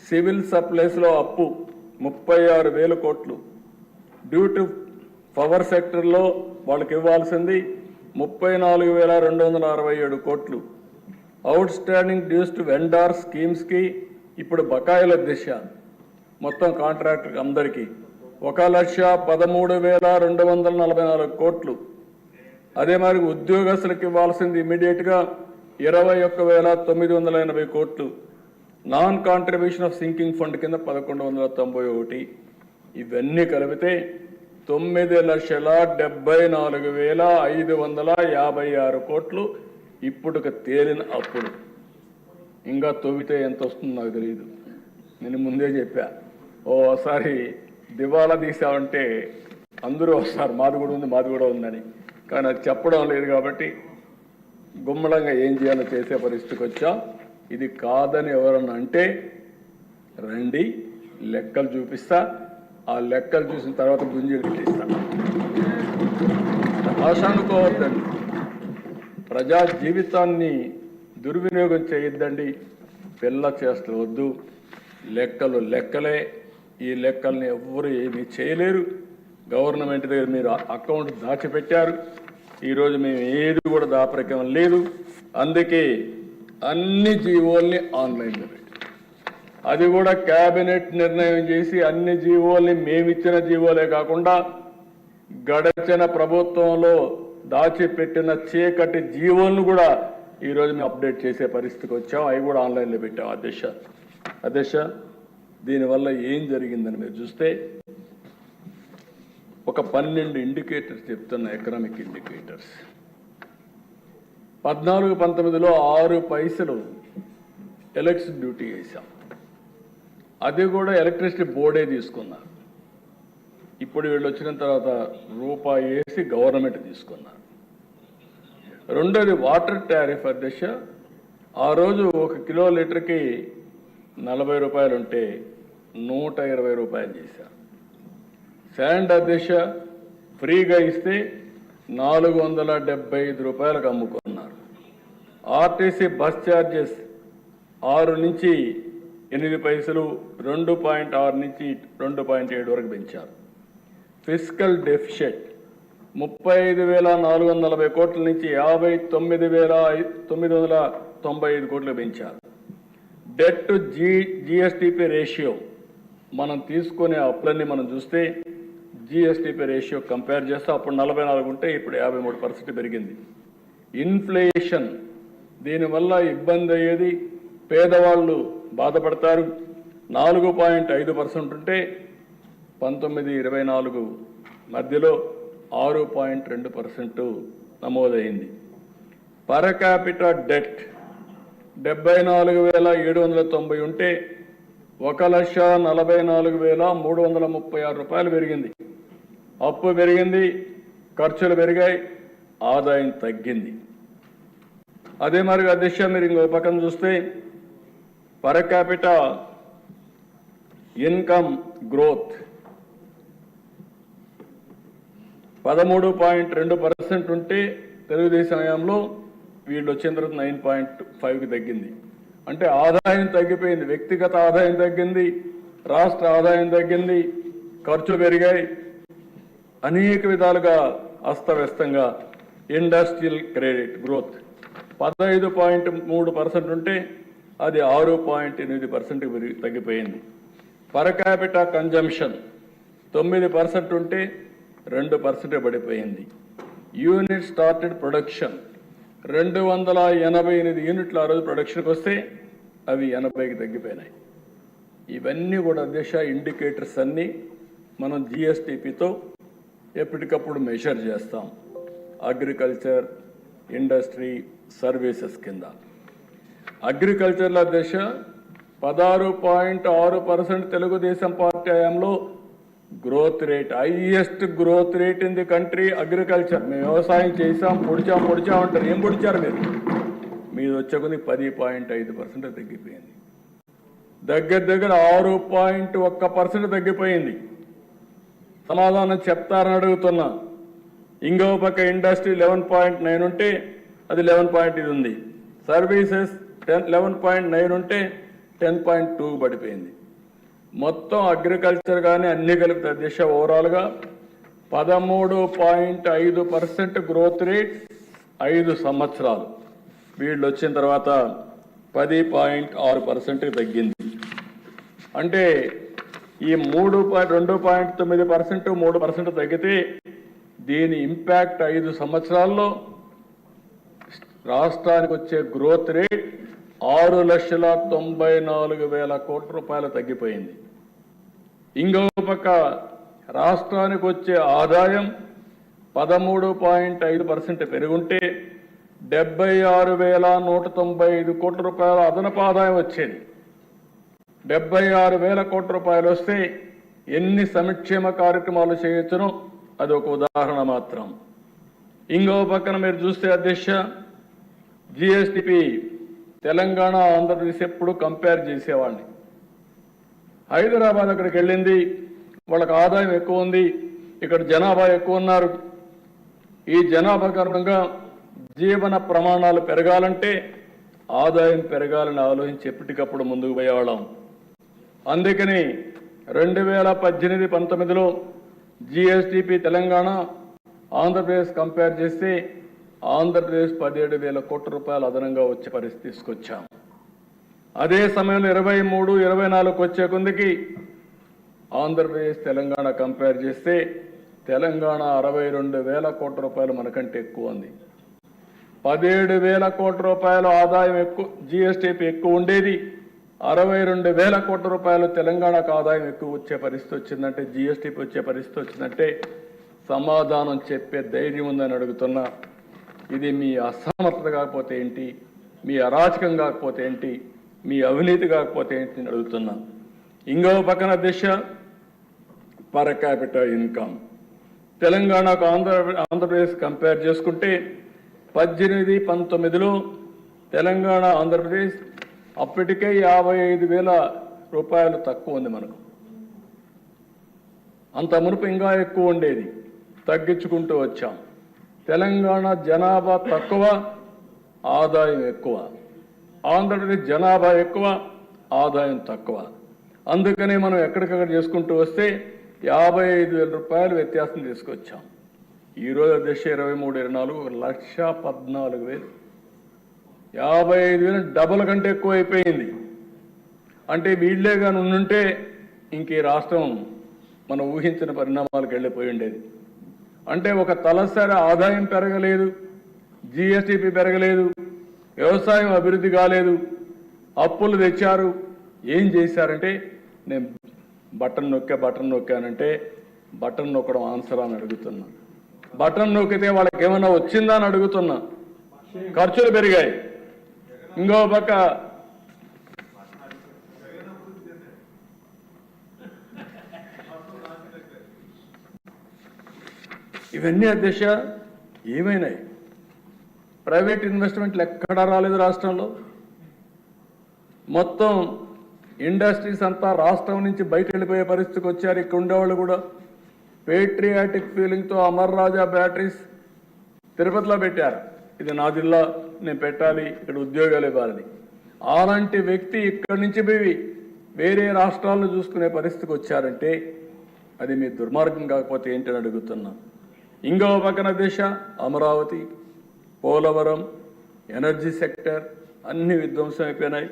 సివిల్ సప్లైస్లో అప్పు 36,000 కోట్లు. డ్యూ టు పవర్ సెక్టర్లో వాళ్ళకి ఇవ్వాల్సింది 34,267 కోట్లు. Outstanding dues to vendor స్కీమ్స్కి ఇప్పుడు బకాయిల దిశ మొత్తం కాంట్రాక్టర్ అందరికీ 1,13,244 కోట్లు. అదే మరి ఉద్యోగస్తులకు ఇవ్వాల్సింది ఇమీడియట్గా 21,980 కోట్లు. Non contribution of sinking fund కింద 1,191. ఇవన్నీ కలిపితే 9,74,556 కోట్లు ఇప్పుడుక తేలిన అప్పుడు ఇంకా తవ్వితే ఎంత వస్తుందో నాకు తెలియదు. నేను ముందే చెప్పా, ఓసారి దివాలా తీసామంటే అందరూ వస్తారు, మాది కూడా ఉందని. కానీ అది చెప్పడం లేదు కాబట్టి గుమ్మడంగా ఏం చేయాలో చేసే పరిస్థితికి వచ్చా. ఇది కాదని ఎవరన్నా అంటే రండి, లెక్కలు చూపిస్తా. ఆ లెక్కలు చూసిన తర్వాత గుంజీలు పెట్టిస్తా. ఆశ అనుకోవద్దండి, ప్రజా జీవితాన్ని దుర్వినియోగం చేయొద్దండి. పిల్ల చేస్తూ వద్దు. లెక్కలు లెక్కలే. ఈ లెక్కల్ని ఎవ్వరూ ఏమీ చేయలేరు. గవర్నమెంట్ దగ్గర మీరు అకౌంట్ దాచిపెట్టారు. ఈరోజు మేము ఏది కూడా దాపరికం లేదు. అందుకే అన్ని జీవోల్ని ఆన్లైన్లో పెట్టి, అది కూడా కేబినెట్ నిర్ణయం చేసి అన్ని జీవోల్ని మేమిచ్చిన జీవోలే కాకుండా గడచిన ప్రభుత్వంలో దాచిపెట్టిన చీకటి జీవోలను కూడా ఈరోజు మేము అప్డేట్ చేసే పరిస్థితికి వచ్చాం. అవి కూడా ఆన్లైన్లో పెట్టాం. అధ్యక్ష, దీనివల్ల ఏం జరిగిందని మీరు చూస్తే ఒక 12 ఇండికేటర్స్ చెప్తున్న ఎకనామిక్ ఇండికేటర్స్. 14-19లో 6 పైసలు ఎలక్ట్రిసిటీ డ్యూటీ వేసాం. అది కూడా ఎలక్ట్రిసిటీ బోర్డే తీసుకున్నారు. ఇప్పుడు వీళ్ళు వచ్చిన తర్వాత రూపాయి వేసి గవర్నమెంట్ తీసుకున్నారు. రెండోది వాటర్ టారిఫ్. అధ్యక్ష, ఆ రోజు 1 కిలో లీటర్కి 40 రూపాయలు ఉంటే 120 రూపాయలు చేశారు. శాండ్ అధ్యక్ష ఫ్రీగా ఇస్తే 475 రూపాయలకు అమ్ముకున్నారు. ఆర్టీసీ బస్ ఛార్జెస్ 6 నుంచి 8 పైసలు 2.6 నుంచి 2.7 వరకు పెంచారు. ఫిస్కల్ డెఫిషిట్ 35,440 కోట్ల నుంచి 59,995 కోట్లు పెంచారు. డెట్ టు జిఎస్టిపి రేషియో మనం తీసుకునే అప్పులన్నీ మనం చూస్తే జిఎస్టిపి రేషియో కంపేర్ చేస్తే అప్పుడు 44 ఉంటే ఇప్పుడు 53% పెరిగింది. ఇన్ఫ్లేషన్, దీనివల్ల ఇబ్బంది అయ్యేది, పేదవాళ్ళు బాధపడతారు. 4.5% ఉంటే 19-24 మధ్యలో 6.2% నమోదైంది. పర్ క్యాపిటా డెట్ 74,790 ఉంటే 1,44,336 రూపాయలు పెరిగింది. అప్పు పెరిగింది, ఖర్చులు పెరిగాయి, ఆదాయం తగ్గింది. అదే మరి అధ్యక్ష మీరు ఇంకో పక్కన చూస్తే పర్ క్యాపిటా ఇన్కమ్ గ్రోత్ 13.2% ఉంటే తెలుగుదేశం హయాంలో వీళ్ళు వచ్చిన తర్వాత 9.5కి తగ్గింది. అంటే ఆదాయం తగ్గిపోయింది, వ్యక్తిగత ఆదాయం తగ్గింది, రాష్ట్ర ఆదాయం తగ్గింది, ఖర్చు పెరిగాయి, అనేక విధాలుగా అస్తవ్యస్తంగా. ఇండస్ట్రియల్ క్రెడిట్ గ్రోత్ 15.3% ఉంటే అది 6.8% తగ్గిపోయింది. పర్ క్యాపిటా కన్జంప్షన్ 9% ఉంటే 2% పడిపోయింది. యూనిట్ స్టార్టెడ్ ప్రొడక్షన్ 288 యూనిట్లు ఆ రోజు ప్రొడక్షన్కి వస్తే అవి 80కి తగ్గిపోయినాయి. ఇవన్నీ కూడా అధ్యక్ష ఇండికేటర్స్ అన్నీ మనం జిఎస్టిపితో ఎప్పటికప్పుడు మెజర్ చేస్తాం. అగ్రికల్చర్, ఇండస్ట్రీ, సర్వీసెస్ కింద. అగ్రికల్చర్లో అధ్యక్ష 16.6% తెలుగుదేశం పార్టీ హయాంలో growth rate, highest growth rate in the country agriculture. మేము వ్యవసాయం చేసాం, పొడిచాం అంటారు. ఏం పొడిచారు మీరు? మీరు వచ్చేకొంది 10.5% తగ్గిపోయింది. దగ్గర 6.1% తగ్గిపోయింది. సమాధానం చెప్తారని అడుగుతున్నా. ఇంకో పక్క ఇండస్ట్రీ 11.9 ఉంటే అది 11. ఉంది. సర్వీసెస్ 11.9 ఉంటే 10.2 పడిపోయింది. మొత్తం అగ్రికల్చర్ కానీ అన్ని కలిపి అధ్యక్ష ఓవరాల్గా 13.5% గ్రోత్ రేట్ 5 సంవత్సరాలు. వీళ్ళు వచ్చిన తర్వాత 10.6% తగ్గింది. అంటే ఈ 2.9% 3% తగ్గితే దీని ఇంపాక్ట్ 5 సంవత్సరాల్లో రాష్ట్రానికి వచ్చే గ్రోత్ రేట్ 6,94,000 కోట్ల రూపాయలు తగ్గిపోయింది. ఇంకో పక్క రాష్ట్రానికి వచ్చే ఆదాయం 13.5% పెరుగుంటే 76,195 కోట్ల రూపాయల అదనపు ఆదాయం వచ్చేది. 76,000 కోట్ల రూపాయలు వస్తే ఎన్ని సంక్షేమ కార్యక్రమాలు చేయొచ్చునో అది ఒక ఉదాహరణ మాత్రం. ఇంకో పక్కన మీరు చూస్తే అధ్యక్ష, జిఎస్టిపి తెలంగాణ ఆంధ్రప్రదేశ్ ఎప్పుడు కంపేర్ చేసేవాడిని. హైదరాబాద్ అక్కడికి వెళ్ళింది, వాళ్ళకి ఆదాయం ఎక్కువ ఉంది, ఇక్కడ జనాభా ఎక్కువ ఉన్నారు. ఈ జనాభా కారణంగా జీవన ప్రమాణాలు పెరగాలంటే ఆదాయం పెరగాలని ఆలోచించి ఎప్పటికప్పుడు ముందుకు పోయేవాళ్ళం. అందుకని 2018-19లో జిఎస్టిపి తెలంగాణ ఆంధ్రప్రదేశ్ కంపేర్ చేస్తే ఆంధ్రప్రదేశ్ 17,000 కోట్ల రూపాయలు అదనంగా వచ్చే పరిస్థితి తీసుకొచ్చాం. అదే సమయంలో 23-24 వచ్చే కొందికి ఆంధ్రప్రదేశ్ తెలంగాణ కంపేర్ చేస్తే తెలంగాణ 62,000 కోట్ల రూపాయలు మనకంటే ఎక్కువ ఉంది. 17,000 కోట్ల రూపాయల ఆదాయం ఎక్కువ, జిఎస్టిపి ఎక్కువ ఉండేది. 62,000 కోట్ల రూపాయలు తెలంగాణకు ఆదాయం ఎక్కువ వచ్చే పరిస్థితి వచ్చిందంటే, జిఎస్టిపి వచ్చే పరిస్థితి వచ్చిందంటే సమాధానం చెప్పే ధైర్యం ఉందని అడుగుతున్నా. ఇది మీ అసమర్థత కాకపోతే ఏంటి, మీ అరాచకం కాకపోతే ఏంటి, మీ అవినీతి కాకపోతే ఏంటి అని అడుగుతున్నా. ఇంకో పక్కన దిశ పర్ క్యాపిటల్ ఇన్కమ్ తెలంగాణకు ఆంధ్రప్రదేశ్ కంపేర్ చేసుకుంటే 18-19లో తెలంగాణ ఆంధ్రప్రదేశ్ అప్పటికే 55,000 రూపాయలు తక్కువ ఉంది మనకు. అంత మునుపు ఇంకా ఎక్కువ ఉండేది, తగ్గించుకుంటూ వచ్చాం. తెలంగాణ జనాభా తక్కువ, ఆదాయం ఎక్కువ. ఆంధ్రప్రదేశ్ జనాభా ఎక్కువ, ఆదాయం తక్కువ. అందుకనే మనం ఎక్కడికక్కడ చేసుకుంటూ వస్తే 55,000 రూపాయలు వ్యత్యాసం తీసుకొచ్చాం. ఈరోజు అధ్యక్ష 23-24 1,14,000, 55,000 డబుల్ కంటే ఎక్కువ అయిపోయింది. అంటే వీళ్ళే కానీ ఉండుంటే ఇంక ఈ రాష్ట్రం మనం ఊహించిన పరిణామాలకు వెళ్ళిపోయి ఉండేది. అంటే ఒక తలసరి ఆదాయం పెరగలేదు, జిఎస్టిపి పెరగలేదు, వ్యవసాయం అభివృద్ధి కాలేదు, అప్పులు తెచ్చారు. ఏం చేశారంటే నేను బటన్ నొక్కానంటే బటన్ నొక్కడం ఆన్సర్ అని అడుగుతున్నా. బటన్ నొక్కితే వాళ్ళకి ఏమన్నా వచ్చిందా అని అడుగుతున్నా. ఖర్చులు పెరిగాయి. ఇంకో పక్క ఇవన్నీ అధ్యక్ష ఏమైనాయి? ప్రైవేట్ ఇన్వెస్ట్మెంట్లు ఎక్కడా రాలేదు రాష్ట్రంలో. మొత్తం ఇండస్ట్రీస్ అంతా రాష్ట్రం నుంచి బయట వెళ్ళిపోయే పరిస్థితికి వచ్చారు. ఇక్కడ ఉండేవాళ్ళు కూడా పేట్రియాటిక్ ఫీలింగ్తో అమర్ రాజా బ్యాటరీస్ తిరుపతిలో పెట్టారు. ఇది నా జిల్లా, నేను పెట్టాలి, ఇక్కడ ఉద్యోగాలు ఇవ్వాలని. అలాంటి వ్యక్తి ఇక్కడి నుంచి పోయి వేరే రాష్ట్రాలను చూసుకునే పరిస్థితికి వచ్చారంటే అది మీ దుర్మార్గం కాకపోతే ఏంటని అడుగుతున్నా. ఇంకో పక్కన దిశ అమరావతి, పోలవరం, ఎనర్జీ సెక్టర్ అన్ని విధ్వంసం అయిపోయినాయి.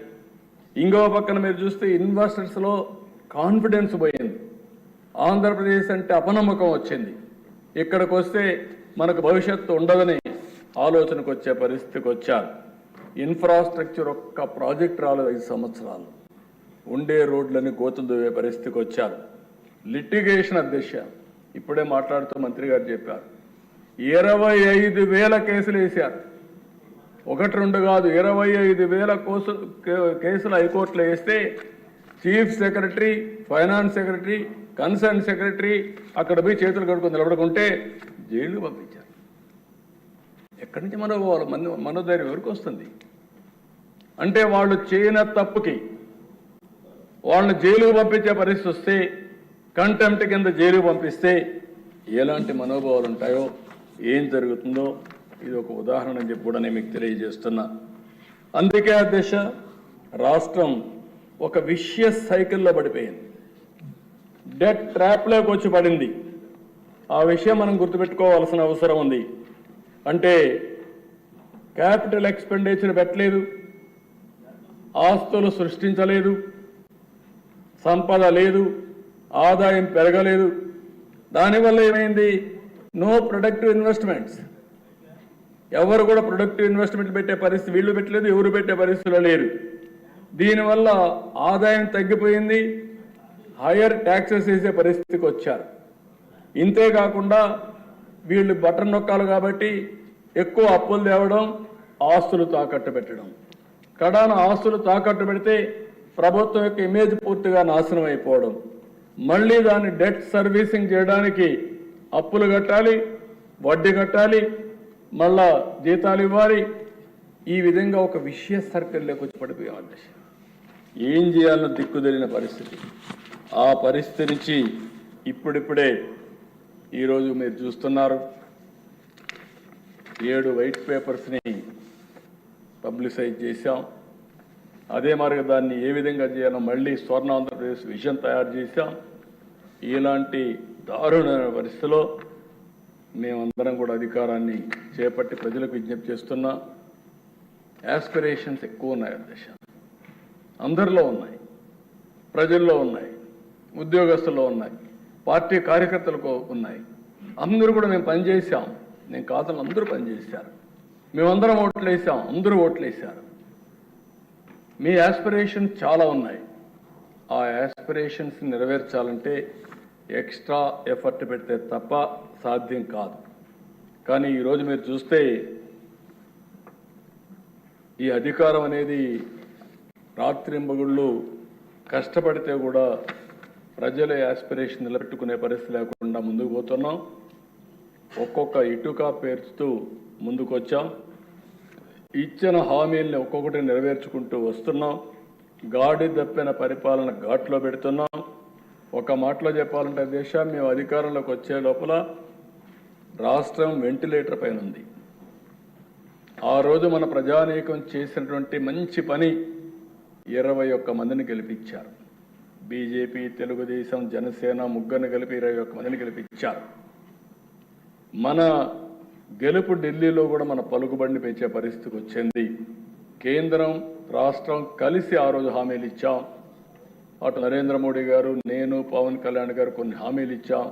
ఇంకో పక్కన మీరు చూస్తే ఇన్వెస్టర్స్లో కాన్ఫిడెన్స్ పోయింది. ఆంధ్రప్రదేశ్ అంటే అపనమ్మకం వచ్చింది. ఇక్కడికి వస్తే మనకు భవిష్యత్తు ఉండదని ఆలోచనకు వచ్చే పరిస్థితికి వచ్చారు. ఇన్ఫ్రాస్ట్రక్చర్ ఒక్క ప్రాజెక్ట్ రాలేదు 5 సంవత్సరాలు. ఉండే రోడ్లని గోతులు దువ్వే పరిస్థితికి వచ్చారు. లిటిగేషన్ అధ్యక్ష ఇప్పుడే మాట్లాడుతూ మంత్రి గారు చెప్పారు, 25,000 కేసులు వేశారు. 1-2 కాదు, 25,000 కేసులు హైకోర్టులో వేస్తే chief secretary, finance secretary, concern secretary అక్కడ పోయి చేతులు కడుక్కొని నిలబడుకుంటే జైలు పంపించారు. ఎక్కడి నుంచి మనోధైర్యం ఎవరికి వస్తుంది? అంటే వాళ్ళు చేయని తప్పుకి వాళ్ళని జైలుకు పంపించే పరిస్థితి వస్తే, కంటెంప్ట్ కింద జైలుకు పంపిస్తే ఎలాంటి మనోభావాలు ఉంటాయో, ఏం జరుగుతుందో ఇది ఒక ఉదాహరణ అని చెప్పి కూడా నేను మీకు తెలియజేస్తున్నా. అందుకే అధ్యక్ష రాష్ట్రం ఒక విషియస్ సైకిల్లో పడిపోయింది, డెట్ ట్రాప్లోకి వచ్చి పడింది. ఆ విషయం మనం గుర్తుపెట్టుకోవాల్సిన అవసరం ఉంది. అంటే క్యాపిటల్ ఎక్స్పెండిచర్ పెట్టలేదు, ఆస్తులు సృష్టించలేదు, సంపద లేదు, ఆదాయం పెరగలేదు. దానివల్ల ఏమైంది? No productive investments. ఎవరు కూడా ప్రొడక్టివ్ ఇన్వెస్ట్మెంట్ పెట్టే పరిస్థితి వీళ్ళు పెట్టలేదు, ఎవరు పెట్టే పరిస్థితిలో లేరు. దీనివల్ల ఆదాయం తగ్గిపోయింది, హయ్యర్ ట్యాక్సెస్ వేసే పరిస్థితికి వచ్చారు. ఇంతేకాకుండా వీళ్ళు బటన్ నొక్కాలి కాబట్టి ఎక్కువ అప్పులు తేవడం, ఆస్తులు తాకట్టు పెట్టడం. కడాన ఆస్తులు తాకట్టు పెడితే ప్రభుత్వం యొక్క ఇమేజ్ పూర్తిగా నాశనం అయిపోవడం, మళ్ళీ దాన్ని డెట్ సర్వీసింగ్ చేయడానికి అప్పులు కట్టాలి, వడ్డీ కట్టాలి, మళ్ళా జీతాలు ఇవ్వాలి. ఈ విధంగా ఒక విషయ సర్కిల్లోకి వచ్చి పడిపోయాం. ఏం చేయాలన్న దిక్కుదలిన పరిస్థితి. ఆ పరిస్థితి నుంచి ఇప్పుడిప్పుడే ఈరోజు మీరు చూస్తున్నారు 7 వైట్ పేపర్స్ని పబ్లిసైజ్ చేశాం. అదే మరి దాన్ని ఏ విధంగా చేయాలో మళ్ళీ స్వర్ణ ఆంధ్రప్రదేశ్ విజన్ తయారు చేశాం. ఇలాంటి దారుణమైన పరిస్థితిలో మేమందరం కూడా అధికారాన్ని చేపట్టి ప్రజలకు విజ్ఞప్తి చేస్తున్నా. యాస్పిరేషన్స్ ఎక్కువ ఉన్నాయి అధ్యక్ష, అందరిలో ఉన్నాయి, ప్రజల్లో ఉన్నాయి, ఉద్యోగస్తుల్లో ఉన్నాయి, పార్టీ కార్యకర్తలకు ఉన్నాయి. అందరూ కూడా మేము పనిచేసాం. నేను కాదని అందరూ పనిచేశారు. మేమందరం ఓట్లు వేసాం, అందరూ ఓట్లు వేశారు. మీ యాస్పిరేషన్స్ చాలా ఉన్నాయి. ఆ యాస్పిరేషన్స్ నెరవేర్చాలంటే ఎక్స్ట్రా ఎఫర్ట్ పెడితే తప్ప సాధ్యం కాదు. కానీ ఈరోజు మీరు చూస్తే ఈ అధికారం అనేది రాత్రింబగుళ్ళు కష్టపడితే కూడా ప్రజల యాస్పిరేషన్ నిలబెట్టుకునే పరిస్థితి లేకుండా ముందుకు పోతున్నాం. ఒక్కొక్క ఇటుక పేర్చుతూ ముందుకు వచ్చాం. ఇచ్చిన హామీల్ని ఒక్కొక్కటి నెరవేర్చుకుంటూ వస్తున్నాం. గాడి తప్పిన పరిపాలన ఘాట్లో పెడుతున్నాం. ఒక మాటలో చెప్పాలంటే మేము అధికారంలోకి వచ్చే లోపల రాష్ట్రం వెంటిలేటర్ పైన ఉంది. ఆ రోజు మన ప్రజానీకం చేసినటువంటి మంచి పని 21 మందిని గెలిపించారు. బీజేపీ, తెలుగుదేశం, జనసేన ముగ్గురిని కలిపి 21 మందిని గెలిపించారు. మన గెలుపు ఢిల్లీలో కూడా మన పలుకుబడిని పెంచే పరిస్థితికి వచ్చింది. కేంద్రం రాష్ట్రం కలిసి ఆ రోజు హామీలు ఇచ్చాం. అటు నరేంద్ర మోడీ గారు, నేను, పవన్ కళ్యాణ్ గారు కొన్ని హామీలు ఇచ్చాం.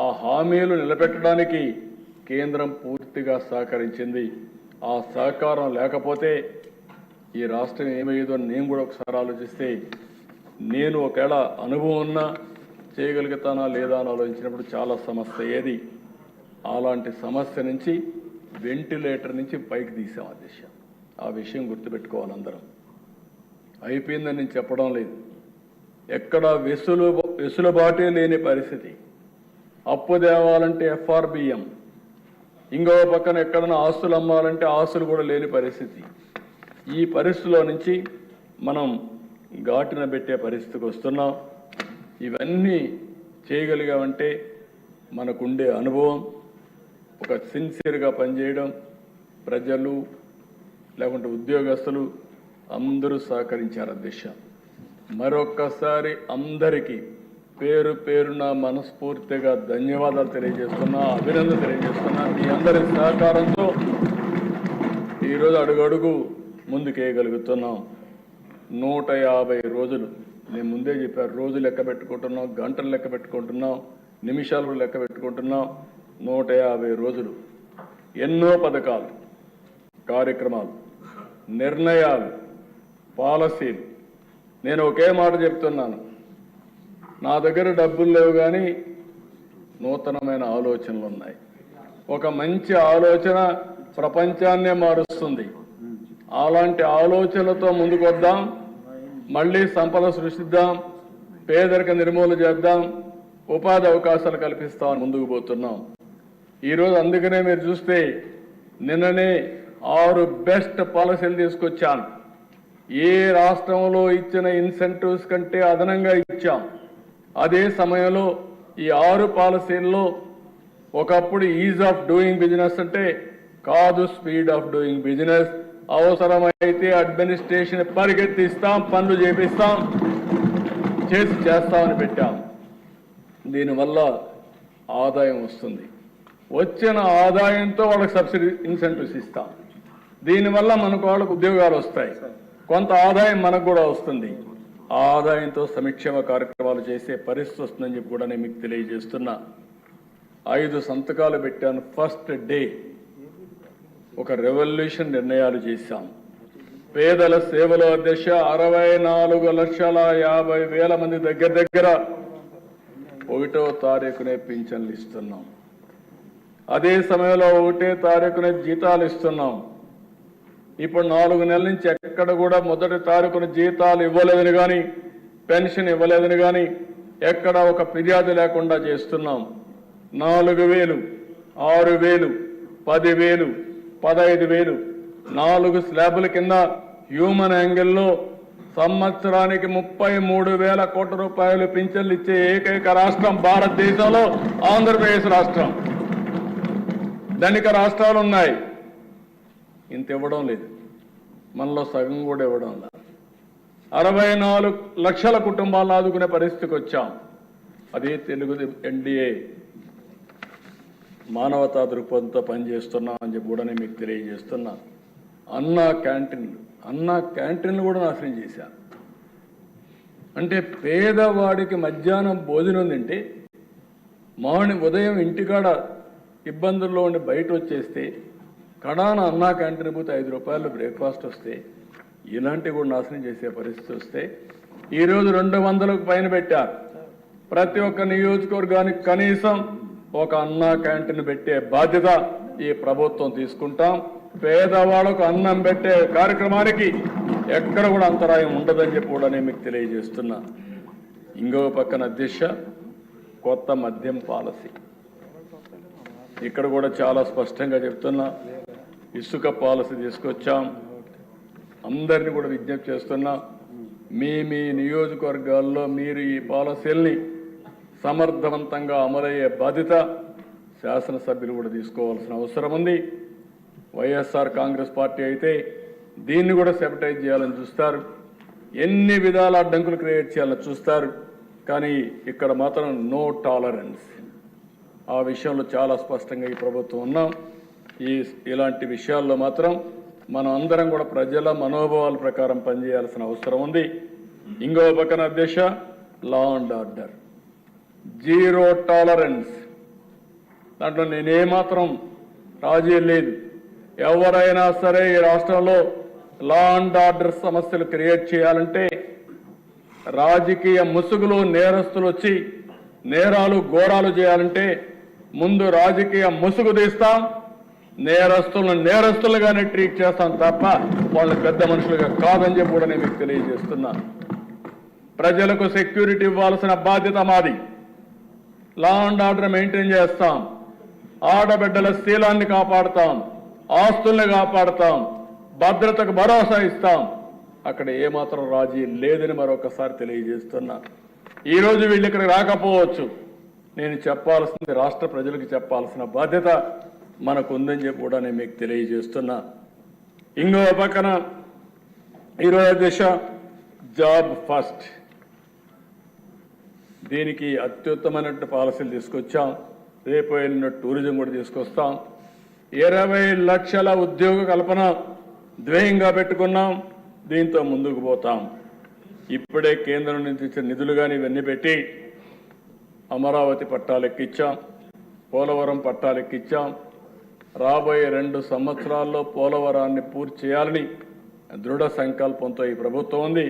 ఆ హామీలు నిలబెట్టడానికి కేంద్రం పూర్తిగా సహకరించింది. ఆ సహకారం లేకపోతే ఈ రాష్ట్రం ఏమయ్యేదో నేను కూడా ఒకసారి ఆలోచిస్తే, నేను ఒకవేళ అనుభవం ఉన్నా చేయగలుగుతానా లేదా అని ఆలోచించినప్పుడు చాలా సమస్య అయ్యేది. అలాంటి సమస్య నుంచి వెంటిలేటర్ నుంచి పైకి తీసాం అధ్యక్ష. ఆ విషయం గుర్తుపెట్టుకోవాలి అందరం. అయిపోయిందని నేను చెప్పడం లేదు. ఎక్కడ వెసులుబాటే లేని పరిస్థితి. అప్పు తేవాలంటే FRBM, ఇంకో పక్కన ఎక్కడైనా ఆస్తులు అమ్మాలంటే ఆస్తులు కూడా లేని పరిస్థితి. ఈ పరిస్థితిలో నుంచి మనం ఘాటున పెట్టే పరిస్థితికి వస్తున్నాం. ఇవన్నీ చేయగలిగామంటే మనకుండే అనుభవం, ఒక సిన్సియర్గా పనిచేయడం, ప్రజలు లేకుంటే ఉద్యోగస్తులు అందరూ సహకరించారు అధ్యక్ష. మరొక్కసారి అందరికీ పేరు పేరున మనస్ఫూర్తిగా ధన్యవాదాలు తెలియజేస్తున్నా, అభినందన తెలియజేస్తున్నా. మీ అందరి సహకారంతో ఈరోజు అడుగడుగు ముందుకేయగలుగుతున్నాం. 150 రోజులు నేను ముందే చెప్పాను. రోజులు లెక్క పెట్టుకుంటున్నాం, గంటలు లెక్క పెట్టుకుంటున్నాం, నిమిషాలు లెక్క పెట్టుకుంటున్నాం. 150 రోజులు ఎన్నో పథకాలు, కార్యక్రమాలు, నిర్ణయాలు, పాలసీలు. నేను ఒకే మాట చెప్తున్నాను, నా దగ్గర డబ్బులు లేవు కానీ నూతనమైన ఆలోచనలు ఉన్నాయి. ఒక మంచి ఆలోచన ప్రపంచాన్నే మారుస్తుంది. అలాంటి ఆలోచనలతో ముందుకు వద్దాం. మళ్ళీ సంపద సృష్టిద్దాం, పేదరిక నిర్మూలన చేద్దాం, ఉపాధి అవకాశాలు కల్పిస్తామని ముందుకు పోతున్నాం. ఈరోజు అందుకనే మీరు చూస్తే నిన్ననే 6 బెస్ట్ పాలసీలు తీసుకొచ్చాను. ఏ రాష్ట్రంలో ఇచ్చిన ఇన్సెంటివ్స్ కంటే అదనంగా ఇచ్చాం. అదే సమయంలో ఈ 6 పాలసీల్లో ఒకప్పుడు ఈజ్ ఆఫ్ డూయింగ్ బిజినెస్ అంటే కాదు, స్పీడ్ ఆఫ్ డూయింగ్ బిజినెస్. అవసరమైతే అడ్మినిస్ట్రేషన్ పరిగెత్తిస్తాం, పనులు చేపిస్తాం, చేస్తామని పెట్టాం. దీనివల్ల ఆదాయం వస్తుంది. వచ్చిన ఆదాయంతో వాళ్ళకి సబ్సిడీ ఇన్సెంటివ్స్ ఇస్తాం. దీనివల్ల మనకు వాళ్ళకు ఉద్యోగాలు వస్తాయి, కొంత ఆదాయం మనకు కూడా వస్తుంది. ఆ ఆదాయంతో సంక్షేమ కార్యక్రమాలు చేసే పరిస్థితి వస్తుందని చెప్పి కూడా నేను మీకు తెలియజేస్తున్నా. 5 సంతకాలు పెట్టాను. ఫస్ట్ డే ఒక రెవల్యూషన్ నిర్ణయాలు చేశాం. పేదల సేవలో అధ్యక్ష 64,50,000 మంది దగ్గర 1వ తారీఖునే పింఛన్లు ఇస్తున్నాం. అదే సమయంలో 1వ తారీఖునే జీతాలు ఇస్తున్నాం. ఇప్పుడు 4 నెలల నుంచి ఎక్కడ కూడా మొదటి తారీఖున జీతాలు ఇవ్వలేదని కానీ పెన్షన్ ఇవ్వలేదని కానీ ఎక్కడ ఒక ఫిర్యాదు లేకుండా చేస్తున్నాం. 4,000, 6,000, 10,000, 15,000 4 స్లాబుల కింద హ్యూమన్ యాంగిల్లో సంవత్సరానికి 33,000 కోట్ల రూపాయలు పింఛన్లు ఇచ్చే ఏకైక రాష్ట్రం భారతదేశంలో ఆంధ్రప్రదేశ్ రాష్ట్రం. ధనిక రాష్ట్రాలు ఉన్నాయి, ఇంత ఇవ్వడం లేదు. మనలో సగం కూడా ఇవ్వడం లేదు. 64 లక్షల కుటుంబాలను ఆదుకునే పరిస్థితికి వచ్చాం. అదే తెలుగు ఎన్డీఏ మానవతా దృక్పథంతో పనిచేస్తున్నాం అని చెప్పి కూడా నేను మీకు తెలియజేస్తున్నా. అన్నా క్యాంటీన్లు కూడా నాశనం చేశాను. అంటే పేదవాడికి మధ్యాహ్నం భోజనం తింటే ఉదయం ఇంటికాడ ఇబ్బందుల్లో ఉండి బయట వచ్చేస్తే కడాన అన్నా క్యాంటీన్ పోతే 5 రూపాయలు బ్రేక్ఫాస్ట్ వస్తే ఇలాంటివి కూడా నాశనం చేసే పరిస్థితి వస్తే ఈరోజు 200కు పైన పెట్టారు. ప్రతి ఒక్క నియోజకవర్గానికి కనీసం ఒక అన్నా క్యాంటీన్ పెట్టే బాధ్యత ఈ ప్రభుత్వం తీసుకుంటాం. పేదవాళ్ళకు అన్నం పెట్టే కార్యక్రమానికి ఎక్కడ కూడా అంతరాయం ఉండదని చెప్పి కూడా నేను మీకు తెలియజేస్తున్నా. ఇంకో పక్కన అధ్యక్ష, కొత్త మద్యం పాలసీ ఇక్కడ కూడా చాలా స్పష్టంగా చెప్తున్నా. ఇసుక పాలసీ తీసుకొచ్చాం. అందరినీ కూడా విజ్ఞప్తి చేస్తున్నా, మీ నియోజకవర్గాల్లో మీరు ఈ పాలసీల్ని సమర్థవంతంగా అమలయ్యే బాధ్యత శాసనసభ్యులు కూడా తీసుకోవాల్సిన అవసరం ఉంది. వైఎస్ఆర్ కాంగ్రెస్ పార్టీ అయితే దీన్ని కూడా సెపటైజ్ చేయాలని చూస్తారు, ఎన్ని విధాల అడ్డంకులు క్రియేట్ చేయాలని చూస్తారు. కానీ ఇక్కడ మాత్రం నో టాలరెన్స్. ఆ విషయంలో చాలా స్పష్టంగా ఈ ప్రభుత్వం ఉన్నాం. ఇలాంటి విషయాల్లో మాత్రం మనం అందరం కూడా ప్రజల మనోభావాల ప్రకారం పనిచేయాల్సిన అవసరం ఉంది. ఇంకో పక్కన అధ్యక్ష, law and order, zero tolerance. దాంట్లో నేనేమాత్రం రాజీ లేదు. ఎవరైనా సరే ఈ రాష్ట్రంలో లా అండ్ ఆర్డర్ సమస్యలు క్రియేట్ చేయాలంటే రాజకీయ ముసుగులో నేరస్తులు వచ్చి నేరాలు ఘోరాలు చేయాలంటే ముందు రాజకీయ ముసుగు తీస్తాం, నేరస్తులను నేరస్తులుగానే ట్రీట్ చేస్తాం తప్ప వాళ్ళ పెద్ద మనుషులుగా కాదని చెప్పి కూడా నేను మీకు తెలియజేస్తున్నా. ప్రజలకు సెక్యూరిటీ ఇవ్వాల్సిన బాధ్యత మాది. లా అండ్ ఆర్డర్ మెయింటైన్ చేస్తాం, ఆడబిడ్డల శీలాన్ని కాపాడుతాం, ఆస్తుల్ని కాపాడుతాం, భద్రతకు భరోసా ఇస్తాం. అక్కడ ఏమాత్రం రాజీ లేదని మరొకసారి తెలియజేస్తున్నా. ఈరోజు వీళ్ళు ఇక్కడికి రాకపోవచ్చు, నేను చెప్పాల్సింది రాష్ట్ర ప్రజలకు చెప్పాల్సిన బాధ్యత మనకు ఉందని చెప్పి కూడా నేను మీకు తెలియజేస్తున్నా. ఇంకో పక్కన ఈరోజు దిశ జాబ్ ఫస్ట్, దీనికి అత్యుత్తమైన పాలసీలు తీసుకొచ్చాం. రేపు వెళ్ళిన టూరిజం కూడా తీసుకొస్తాం. 20 లక్షల ఉద్యోగ కల్పన ధ్యేయంగా పెట్టుకున్నాం. దీంతో ముందుకు పోతాం. ఇప్పుడే కేంద్రం నుంచి ఇచ్చిన నిధులు కానీ ఇవన్నీ పెట్టి అమరావతి పట్టాలెక్కిచ్చాం, పోలవరం పట్టాలెక్కిచ్చాం. రాబోయే 2 సంవత్సరాల్లో పోలవరాన్ని పూర్తి చేయాలని దృఢ సంకల్పంతో ఈ ప్రభుత్వం ఉంది.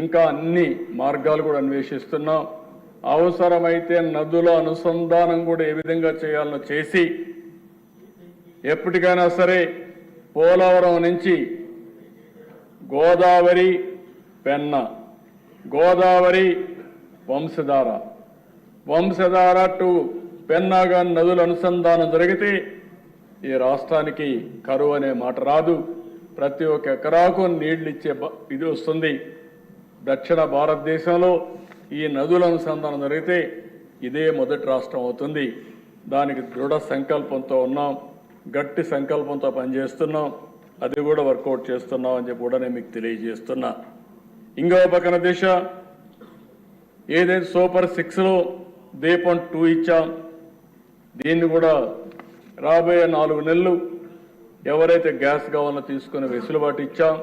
ఇంకా అన్ని మార్గాలు కూడా అన్వేషిస్తున్నాం. అవసరమైతే నదుల అనుసంధానం కూడా ఏ విధంగా చేయాలనో చేసి ఎప్పటికైనా సరే పోలవరం నుంచి గోదావరి పెన్నా, గోదావరి వంశధార టు పెన్నాగా నదుల అనుసంధానం జరిగితే ఈ రాష్ట్రానికి కరువు అనే మాట రాదు. ప్రతి ఒక్క ఎకరాకు నీళ్లు ఇచ్చే ఇది వస్తుంది. దక్షిణ భారతదేశంలో ఈ నదుల అనుసంధానం జరిగితే ఇదే మొదటి రాష్ట్రం అవుతుంది. దానికి దృఢ సంకల్పంతో ఉన్నాం, గట్టి సంకల్పంతో పనిచేస్తున్నాం. అది కూడా వర్కౌట్ చేస్తున్నాం అని చెప్పి కూడా నేను మీకు తెలియజేస్తున్నా. ఇంకో పక్కన దిశ ఏదైతే సూపర్ 6లో దీపం 2 ఇచ్చాం, దీన్ని కూడా రాబోయే 4 నెలలు ఎవరైతే గ్యాస్ కావాలో తీసుకుని వెసులుబాటు ఇచ్చాం.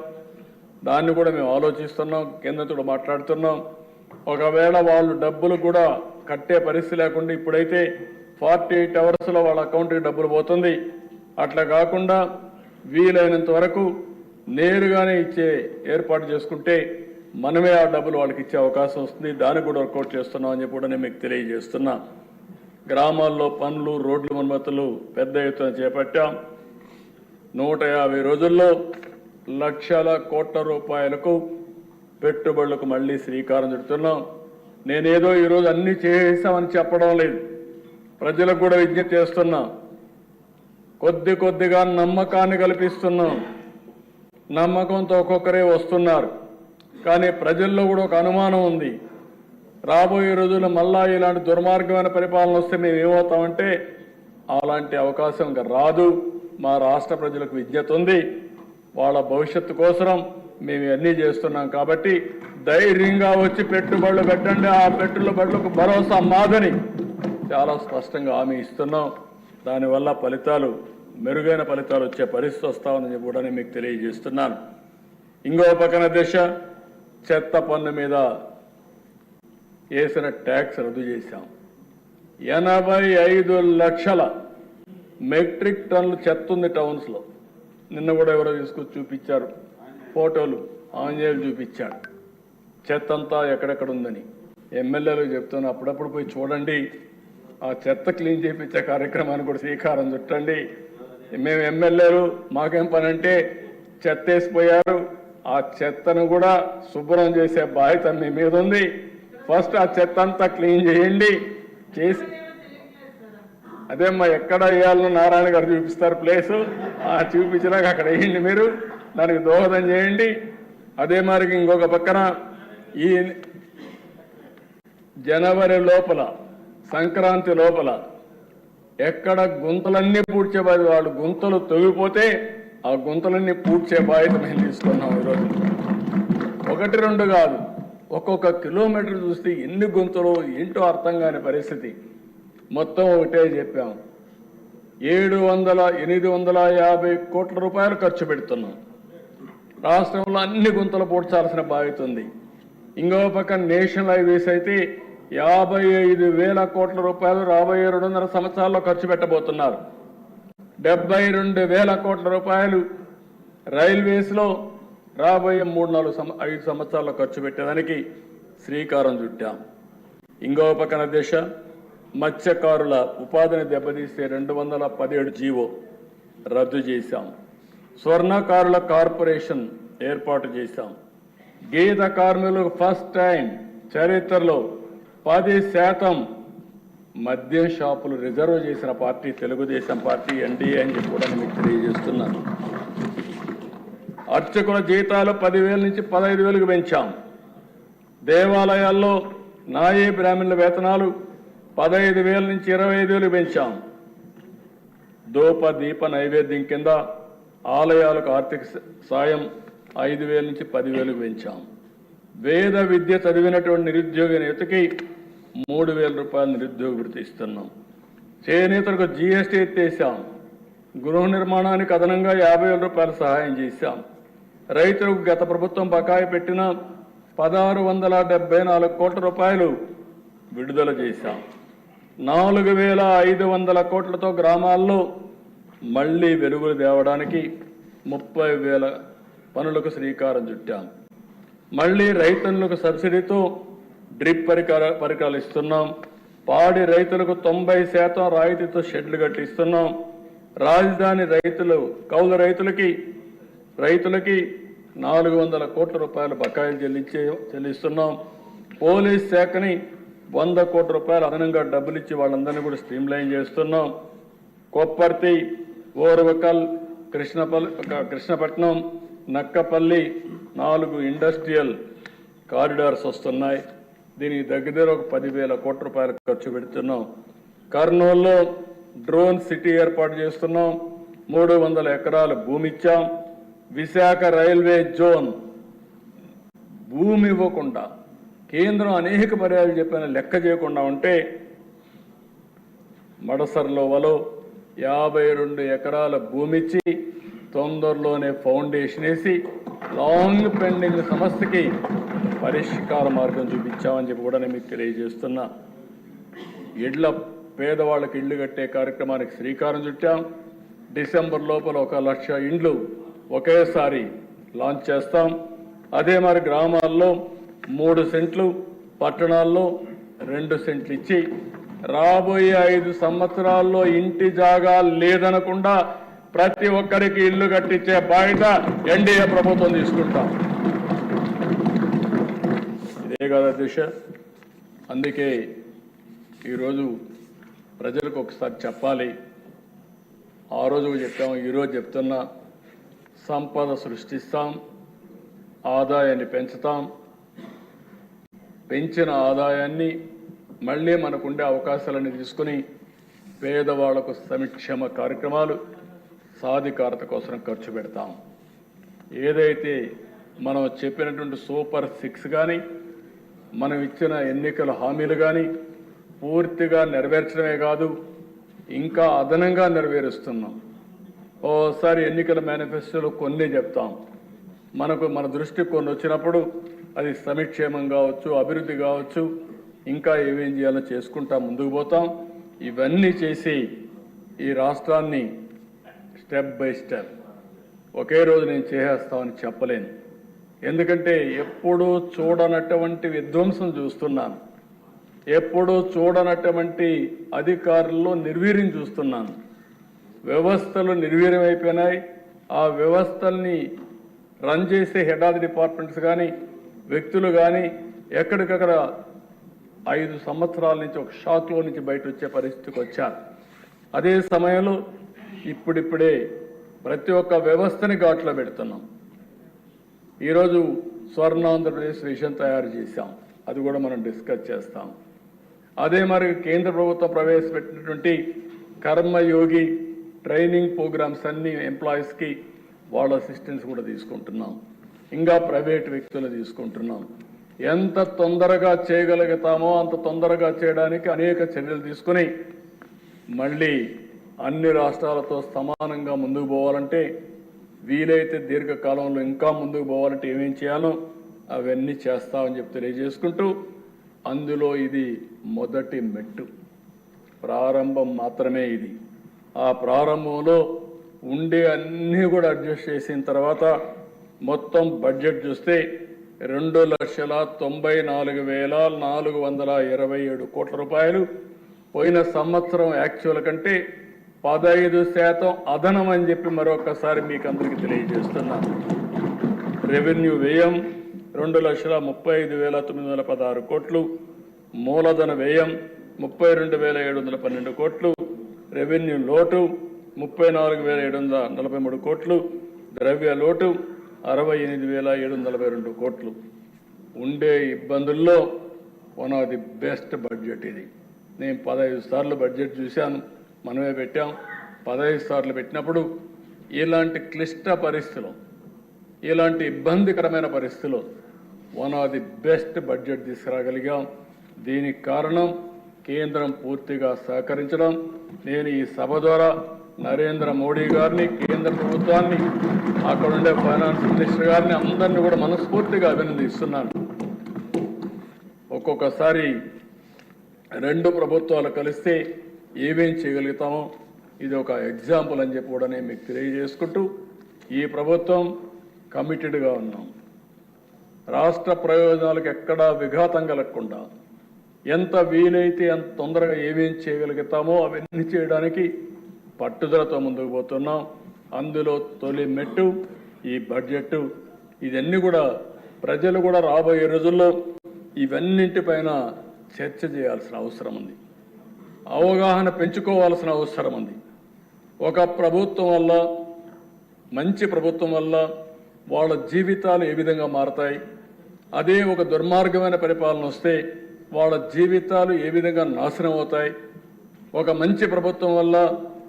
దాన్ని కూడా మేము ఆలోచిస్తున్నాం, కేంద్రంతో మాట్లాడుతున్నాం. ఒకవేళ వాళ్ళు డబ్బులు కూడా కట్టే పరిస్థితి లేకుండా ఇప్పుడైతే 48 అవర్స్లో వాళ్ళ అకౌంట్కి డబ్బులు పోతుంది. అట్లా కాకుండా వీలైనంత వరకు నేరుగానే ఇచ్చే ఏర్పాటు చేసుకుంటే మనమే ఆ డబ్బులు వాళ్ళకి ఇచ్చే అవకాశం వస్తుంది. దాన్ని కూడా వర్కౌట్ చేస్తున్నాం అని చెప్పి కూడా నేను మీకు తెలియజేస్తున్నా. గ్రామాల్లో పనులు, రోడ్ల మరమ్మతులు పెద్ద ఎత్తున చేపట్టాం. 150 రోజుల్లో లక్షల కోట్ల రూపాయలకు పెట్టుబడులకు మళ్ళీ శ్రీకారం చుడుతున్నాం. నేనేదో ఈరోజు అన్ని చేసామని చెప్పడం లేదు, ప్రజలకు కూడా విజ్ఞప్తి చేస్తున్నా. కొద్దిగా నమ్మకాన్ని కల్పిస్తున్నాం. నమ్మకంతో ఒక్కొక్కరే వస్తున్నారు, కానీ ప్రజల్లో కూడా ఒక అనుమానం ఉంది. రాబోయే రోజుల్లో మళ్ళా ఇలాంటి దుర్మార్గమైన పరిపాలన వస్తే మేము ఏమవుతామంటే అలాంటి అవకాశం ఇంకా రాదు. మా రాష్ట్ర ప్రజలకు విజ్ఞత ఉంది. వాళ్ళ భవిష్యత్తు కోసం మేము అన్నీ చేస్తున్నాం. కాబట్టి ధైర్యంగా వచ్చి పెట్టుబడులు పెట్టండి. ఆ పెట్టుబడులకు భరోసా మాదని చాలా స్పష్టంగా హామీ ఇస్తున్నాం. దానివల్ల ఫలితాలు, మెరుగైన ఫలితాలు వచ్చే పరిస్థితి వస్తామని కూడా నేను మీకు తెలియజేస్తున్నాను. ఇంకో పక్కన దిశ, చెత్త పన్ను మీద వేసిన ట్యాక్స్ రద్దు చేశాం. 85 లక్షల మెట్రిక్ టన్నులు చెత్త ఉంది టౌన్స్లో. నిన్న కూడా ఎవరో తీసుకొచ్చి చూపించారు, ఫోటోలు ఆంజనేయులు చూపించాడు. చెత్త అంతా ఎక్కడెక్కడ ఉందని ఎమ్మెల్యేలు చెప్తున్నా, అప్పుడప్పుడు పోయి చూడండి. ఆ చెత్త క్లీన్ చేయించే కార్యక్రమాన్ని కూడా శ్రీకారం చుట్టండి. మేము ఎమ్మెల్యేలు మాకేం పని అంటే చెత్త వేసిపోయారు, ఆ చెత్తను కూడా శుభ్రం చేసే బాధ్యత మీ మీద ఉంది. ఫస్ట్ ఆ చెత్త అంతా క్లీన్ చేయండి. చేసి అదేమ్మా ఎక్కడ వేయాలని నారాయణ గారు చూపిస్తారు ప్లేసు, ఆ చూపించినాక అక్కడ వేయండి. మీరు దానికి దోహదం చేయండి. అదే మరి ఇంకొక పక్కన ఈ జనవరి లోపల, సంక్రాంతి లోపల ఎక్కడ గుంతలన్నీ పూడ్చే బాధ్యత, వాళ్ళు గుంతలు తొగిపోతే ఆ గుంతలన్నీ పూడ్చే బాధ్యత మేము తీసుకున్నాం. ఈరోజు 1-2 కాదు, ఒక్కొక్క కిలోమీటర్ చూస్తే ఎన్ని గుంతలు ఏంటో అర్థం కాని పరిస్థితి. మొత్తం ఒకటే చెప్పాం, 850 కోట్ల రూపాయలు ఖర్చు పెడుతున్నాం. రాష్ట్రంలో అన్ని గుంతలు పూడ్చాల్సిన బాధ్యత ఉంది. ఇంకో పక్క నేషనల్ హైవేస్ అయితే 55,000 కోట్ల రూపాయలు రాబోయే 2.5 సంవత్సరాల్లో ఖర్చు పెట్టబోతున్నారు. 72,000 కోట్ల రూపాయలు రైల్వేస్లో రాబోయే 3-4-5 సంవత్సరాల్లో ఖర్చు పెట్టేదానికి శ్రీకారం చుట్టాం. ఇంకో పక్కన దిశ, మత్స్యకారుల ఉపాధిని దెబ్బతీసే 217 జీవో రద్దు చేశాం. స్వర్ణకారుల కార్పొరేషన్ ఏర్పాటు చేశాం. గీత కార్మికులకు ఫస్ట్ టైం చరిత్రలో 10% మద్యం షాపులు రిజర్వ్ చేసిన పార్టీ తెలుగుదేశం పార్టీ, ఎన్డీఏ అని చెప్పి కూడా మీకు తెలియజేస్తున్నాను. అర్చకుల జీతాలు 10,000 నుంచి 15,000కు పెంచాం. దేవాలయాల్లో నాయీ బ్రాహ్మణుల వేతనాలు 15,000 నుంచి 25,000కు పెంచాం. దూప దీప నైవేద్యం కింద ఆలయాలకు ఆర్థిక సాయం 5,000 నుంచి 10,000కు పెంచాం. వేద విద్య చదివినటువంటి నిరుద్యోగ నేతకి 3,000 రూపాయలు నిరుద్యోగ వృత్తి ఇస్తున్నాం. చేనేతలకు జీఎస్టీ ఎత్తేసాం. గృహ నిర్మాణానికి అదనంగా 50,000 రూపాయలు సహాయం చేశాం. రైతులకు గత ప్రభుత్వం బకాయి పెట్టిన 1,674 కోట్ల రూపాయలు విడుదల చేశాం. 4,500 కోట్లతో గ్రామాల్లో మళ్లీ వెలుగులు తేవడానికి 30,000 పనులకు శ్రీకారం చుట్టాం. మళ్లీ రైతులకు సబ్సిడీతో డ్రిప్ పరికరాలు ఇస్తున్నాం. పాడి రైతులకు 90% రాయితీతో షెడ్లు కట్టిస్తున్నాం. రాజధాని రైతులు, కౌలు రైతులకి 400 కోట్ల రూపాయల బకాయిలు చెల్లిస్తున్నాం. పోలీస్ శాఖని 100 కోట్ల రూపాయలు అదనంగా డబ్బులు ఇచ్చి వాళ్ళందరినీ కూడా స్ట్రీమ్లైన్ చేస్తున్నాం. కొప్పర్తి, ఓర్వకల్, కృష్ణపట్నం, నక్కపల్లి 4 ఇండస్ట్రియల్ కారిడార్స్ వస్తున్నాయి. దీనికి దగ్గర ఒక 10,000 కోట్ల రూపాయలు ఖర్చు పెడుతున్నాం. కర్నూలులో డ్రోన్ సిటీ ఏర్పాటు చేస్తున్నాం. 300 ఎకరాల భూమి ఇచ్చాం. విశాఖ రైల్వే జోన్ భూమి ఇవ్వకుండా కేంద్రం అనేక పర్యాలు చెప్పిన లెక్క చేయకుండా ఉంటే మడసర్లో 52 ఎకరాల భూమి ఇచ్చి తొందరలోనే ఫౌండేషన్ వేసి లాంగ్ పెండింగ్ సమస్యకి పరిష్కార మార్గం చూపించామని చెప్పి కూడా నేను మీకు తెలియజేస్తున్నా. పేదవాళ్ళకి ఇళ్లు కట్టే కార్యక్రమానికి శ్రీకారం చుట్టాం. డిసెంబర్ లోపల 1,00,000 ఇండ్లు ఒకేసారి లాంచ్ చేస్తాం. అదే మరి గ్రామాల్లో 3 సెంట్లు, పట్టణాల్లో 2 సెంట్లు ఇచ్చి రాబోయే 5 సంవత్సరాల్లో ఇంటి జాగా లేదనకుండా ప్రతి ఒక్కరికి ఇల్లు కట్టించే బాధ్యత ఎన్డీఏ ప్రభుత్వం తీసుకుంటాం. ఇదే కదా దిశ. అందుకే ఈరోజు ప్రజలకు ఒకసారి చెప్పాలి. ఆ రోజు చెప్పాం, ఈరోజు చెప్తున్నా, సంపద సృష్టిస్తాం, ఆదాయాన్ని పెంచుతాం. పెంచిన ఆదాయాన్ని మళ్ళీ మనకుండే అవకాశాలను తీసుకుని పేదవాళ్లకు సంక్షేమ కార్యక్రమాలు, సాధికారత కోసం ఖర్చు పెడతాం. ఏదైతే మనం చెప్పినటువంటి సూపర్ 6 కానీ, మనం ఇచ్చిన ఎన్నికల హామీలు కానీ పూర్తిగా నెరవేర్చడమే కాదు, ఇంకా అదనంగా నెరవేరుస్తున్నాం. ఓసారి ఎన్నికల మేనిఫెస్టోలో కొన్ని చెప్తాం, మన దృష్టికి కొన్ని వచ్చినప్పుడు అది సంక్షేమం కావచ్చు, అభివృద్ధి కావచ్చు, ఇంకా ఏమేం చేయాలో చేసుకుంటా ముందుకు పోతాం. ఇవన్నీ చేసి ఈ రాష్ట్రాన్ని స్టెప్ బై స్టెప్ ఒకే రోజు నేను చేసేస్తామని చెప్పలేను. ఎందుకంటే ఎప్పుడూ చూడనటువంటి విధ్వంసం చూస్తున్నాను, ఎప్పుడూ చూడనటువంటి అధికారుల్లో నిర్వీర్యం చూస్తున్నాను. వ్యవస్థలు నిర్వీర్యమైపోయినాయి. ఆ వ్యవస్థల్ని రన్ చేసే హెడ్ ఆఫ్ ది డిపార్ట్మెంట్స్ కానీ, వ్యక్తులు కానీ ఎక్కడికక్కడ 5 సంవత్సరాల నుంచి ఒక షాక్లో నుంచి బయట వచ్చే పరిస్థితికి వచ్చారు. అదే సమయంలో ఇప్పుడిప్పుడే ప్రతి ఒక్క వ్యవస్థని ఘాట్లో పెడుతున్నాం. ఈరోజు స్వర్ణాంధ్రప్రదేశ్ విజన్ తయారు చేశాం, అది కూడా మనం డిస్కస్ చేస్తాం. అదే మరి కేంద్ర ప్రభుత్వం ప్రవేశపెట్టినటువంటి కర్మయోగి ట్రైనింగ్ ప్రోగ్రామ్స్ అన్ని ఎంప్లాయీస్కి వాళ్ళ అసిస్టెన్స్ కూడా తీసుకుంటున్నాం. ఇంకా ప్రైవేట్ వ్యక్తులు తీసుకుంటున్నాం. ఎంత తొందరగా చేయగలుగుతామో అంత తొందరగా చేయడానికి అనేక చర్యలు తీసుకుని మళ్ళీ అన్ని రాష్ట్రాలతో సమానంగా ముందుకు పోవాలంటే, వీలైతే దీర్ఘకాలంలో ఇంకా ముందుకు పోవాలంటే ఏమేం చేయాలో అవన్నీ చేస్తామని చెప్పి తెలియజేసుకుంటూ, అందులో ఇది మొదటి మెట్టు, ప్రారంభం మాత్రమే ఇది. ఆ ప్రారంభంలో ఉండే అన్నీ కూడా అడ్జస్ట్ చేసిన తర్వాత మొత్తం బడ్జెట్ చూస్తే 2,94,427 కోట్ల రూపాయలు. పోయిన సంవత్సరం యాక్చువల్ కంటే 15% అదనం అని చెప్పి మరొకసారి మీకు అందరికీ తెలియజేస్తున్నాను. రెవెన్యూ వ్యయం 2,35,916 కోట్లు, మూలధన వ్యయం 32,712 కోట్లు, రెవెన్యూ లోటు 34,743 కోట్లు, ద్రవ్య లోటు 68,742 కోట్లు. ఉండే ఇబ్బందుల్లో one of the best budget ఇది. నేను 15 సార్లు బడ్జెట్ చూశాను, మనమే పెట్టాం. 15 సార్లు పెట్టినప్పుడు ఇలాంటి క్లిష్ట పరిస్థితులు, ఇలాంటి ఇబ్బందికరమైన పరిస్థితులు one of the best budget తీసుకురాగలిగాం. దీనికి కారణం కేంద్రం పూర్తిగా సహకరించడం. నేను ఈ సభ ద్వారా నరేంద్ర మోడీ గారిని, కేంద్ర ప్రభుత్వాన్ని, అక్కడ ఉండే ఫైనాన్స్ మినిస్టర్ గారిని అందరినీ కూడా మనస్ఫూర్తిగా అభినందిస్తున్నాను. ఒక్కొక్కసారి 2 ప్రభుత్వాలు కలిస్తే ఏమేం చేయగలుగుతామో ఇది ఒక ఎగ్జాంపుల్ అని చెప్పి కూడా నేను మీకు తెలియజేసుకుంటూ, ఈ ప్రభుత్వం కమిటెడ్గా ఉన్నాం. రాష్ట్ర ప్రయోజనాలకు ఎక్కడా విఘాతం కలగకుండా ఎంత వీలైతే అంత తొందరగా ఏమేం చేయగలుగుతామో అవన్నీ చేయడానికి పట్టుదలతో ముందుకు పోతున్నాం. అందులో తొలి మెట్టు ఈ బడ్జెట్. ఇవన్నీ కూడా ప్రజలు కూడా రాబోయే రోజుల్లో ఇవన్నింటిపైన చర్చ చేయాల్సిన అవసరం ఉంది, అవగాహన పెంచుకోవాల్సిన అవసరం ఉంది. ఒక ప్రభుత్వం వల్ల, మంచి ప్రభుత్వం వల్ల వాళ్ళ జీవితాలు ఏ విధంగా మారతాయి, అదే ఒక దుర్మార్గమైన పరిపాలన వస్తే వాళ్ళ జీవితాలు ఏ విధంగా నాశనం అవుతాయి, ఒక మంచి ప్రభుత్వం వల్ల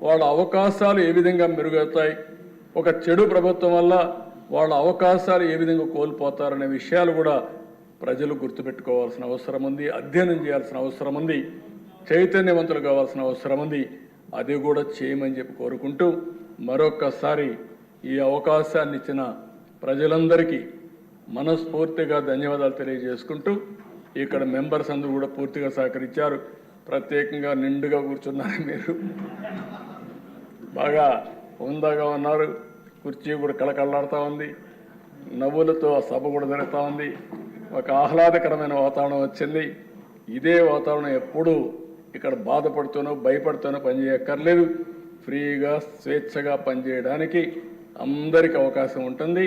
వాళ్ళ అవకాశాలు ఏ విధంగా మెరుగవుతాయి, ఒక చెడు ప్రభుత్వం వల్ల వాళ్ళ అవకాశాలు ఏ విధంగా కోల్పోతారనే విషయాలు కూడా ప్రజలు గుర్తుపెట్టుకోవాల్సిన అవసరం ఉంది, అధ్యయనం చేయాల్సిన అవసరం ఉంది, చైతన్యవంతులు కావాల్సిన అవసరం ఉంది. అది కూడా చేయమని చెప్పి కోరుకుంటూ, మరొక్కసారి ఈ అవకాశాన్ని ఇచ్చిన ప్రజలందరికీ మనస్ఫూర్తిగా ధన్యవాదాలు తెలియజేసుకుంటూ, ఇక్కడ మెంబర్స్ అందరూ కూడా పూర్తిగా సహకరించారు. ప్రత్యేకంగా నిండుగా కూర్చున్నారు, మీరు బాగా హుందాగా ఉన్నారు. కుర్చీ కూడా కళకళలాడుతూ ఉంది, నవ్వులతో ఆ సభ కూడా జరుగుతూ ఉంది. ఒక ఆహ్లాదకరమైన వాతావరణం వచ్చింది. ఇదే వాతావరణం ఎప్పుడూ ఇక్కడ బాధపడుతూనో భయపడుతూనో పనిచేయక్కర్లేదు. ఫ్రీగా స్వేచ్ఛగా పనిచేయడానికి అందరికీ అవకాశం ఉంటుంది.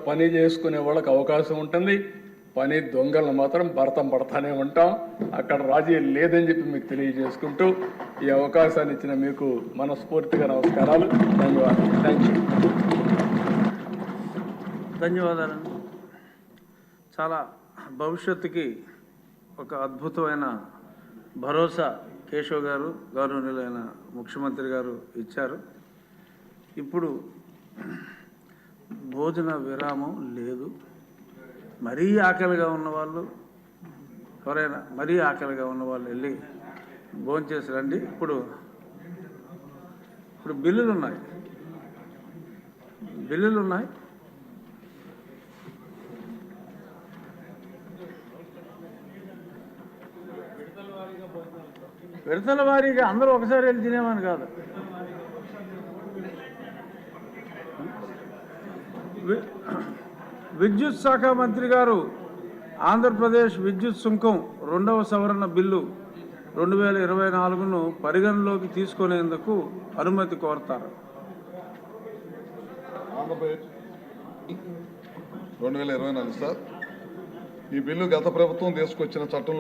పని చేసుకునే వాళ్ళకి అవకాశం ఉంటుంది. పని దొంగలను మాత్రం భరతం పడతానే ఉంటాం. అక్కడ రాజీ లేదని చెప్పి మీకు తెలియజేసుకుంటూ ఈ అవకాశాన్ని ఇచ్చిన మీకు మనస్ఫూర్తిగా నమస్కారాలు, ధన్యవాదాలు. Thank you.
ధన్యవాదాలండి. చాలా భవిష్యత్తుకి ఒక అద్భుతమైన భరోసా కేశవ్ గారు, గౌరవనీయులైన ముఖ్యమంత్రి గారు ఇచ్చారు. ఇప్పుడు భోజన విరామం లేదు. మరీ ఆకలిగా ఉన్నవాళ్ళు ఎవరైనా మరీ ఆకలిగా ఉన్నవాళ్ళు వెళ్ళి భోంచేసి రండి. ఇప్పుడు బిల్లులు ఉన్నాయి. విడతల వారీగా అందరూ ఒకసారి వెళ్ళి తినేమని కాదు. విద్యుత్ శాఖ మంత్రి గారు ఆంధ్రప్రదేశ్ విద్యుత్ సుంకం 2వ సవరణ బిల్లు 2024ను పరిగణలోకి తీసుకునేందుకు అనుమతి కోరతారు.
ఆంధ్రప్రదేశ్ 2024 సార్. ఈ బిల్లు గత ప్రభుత్వం తీసుకొచ్చిన చట్టంలో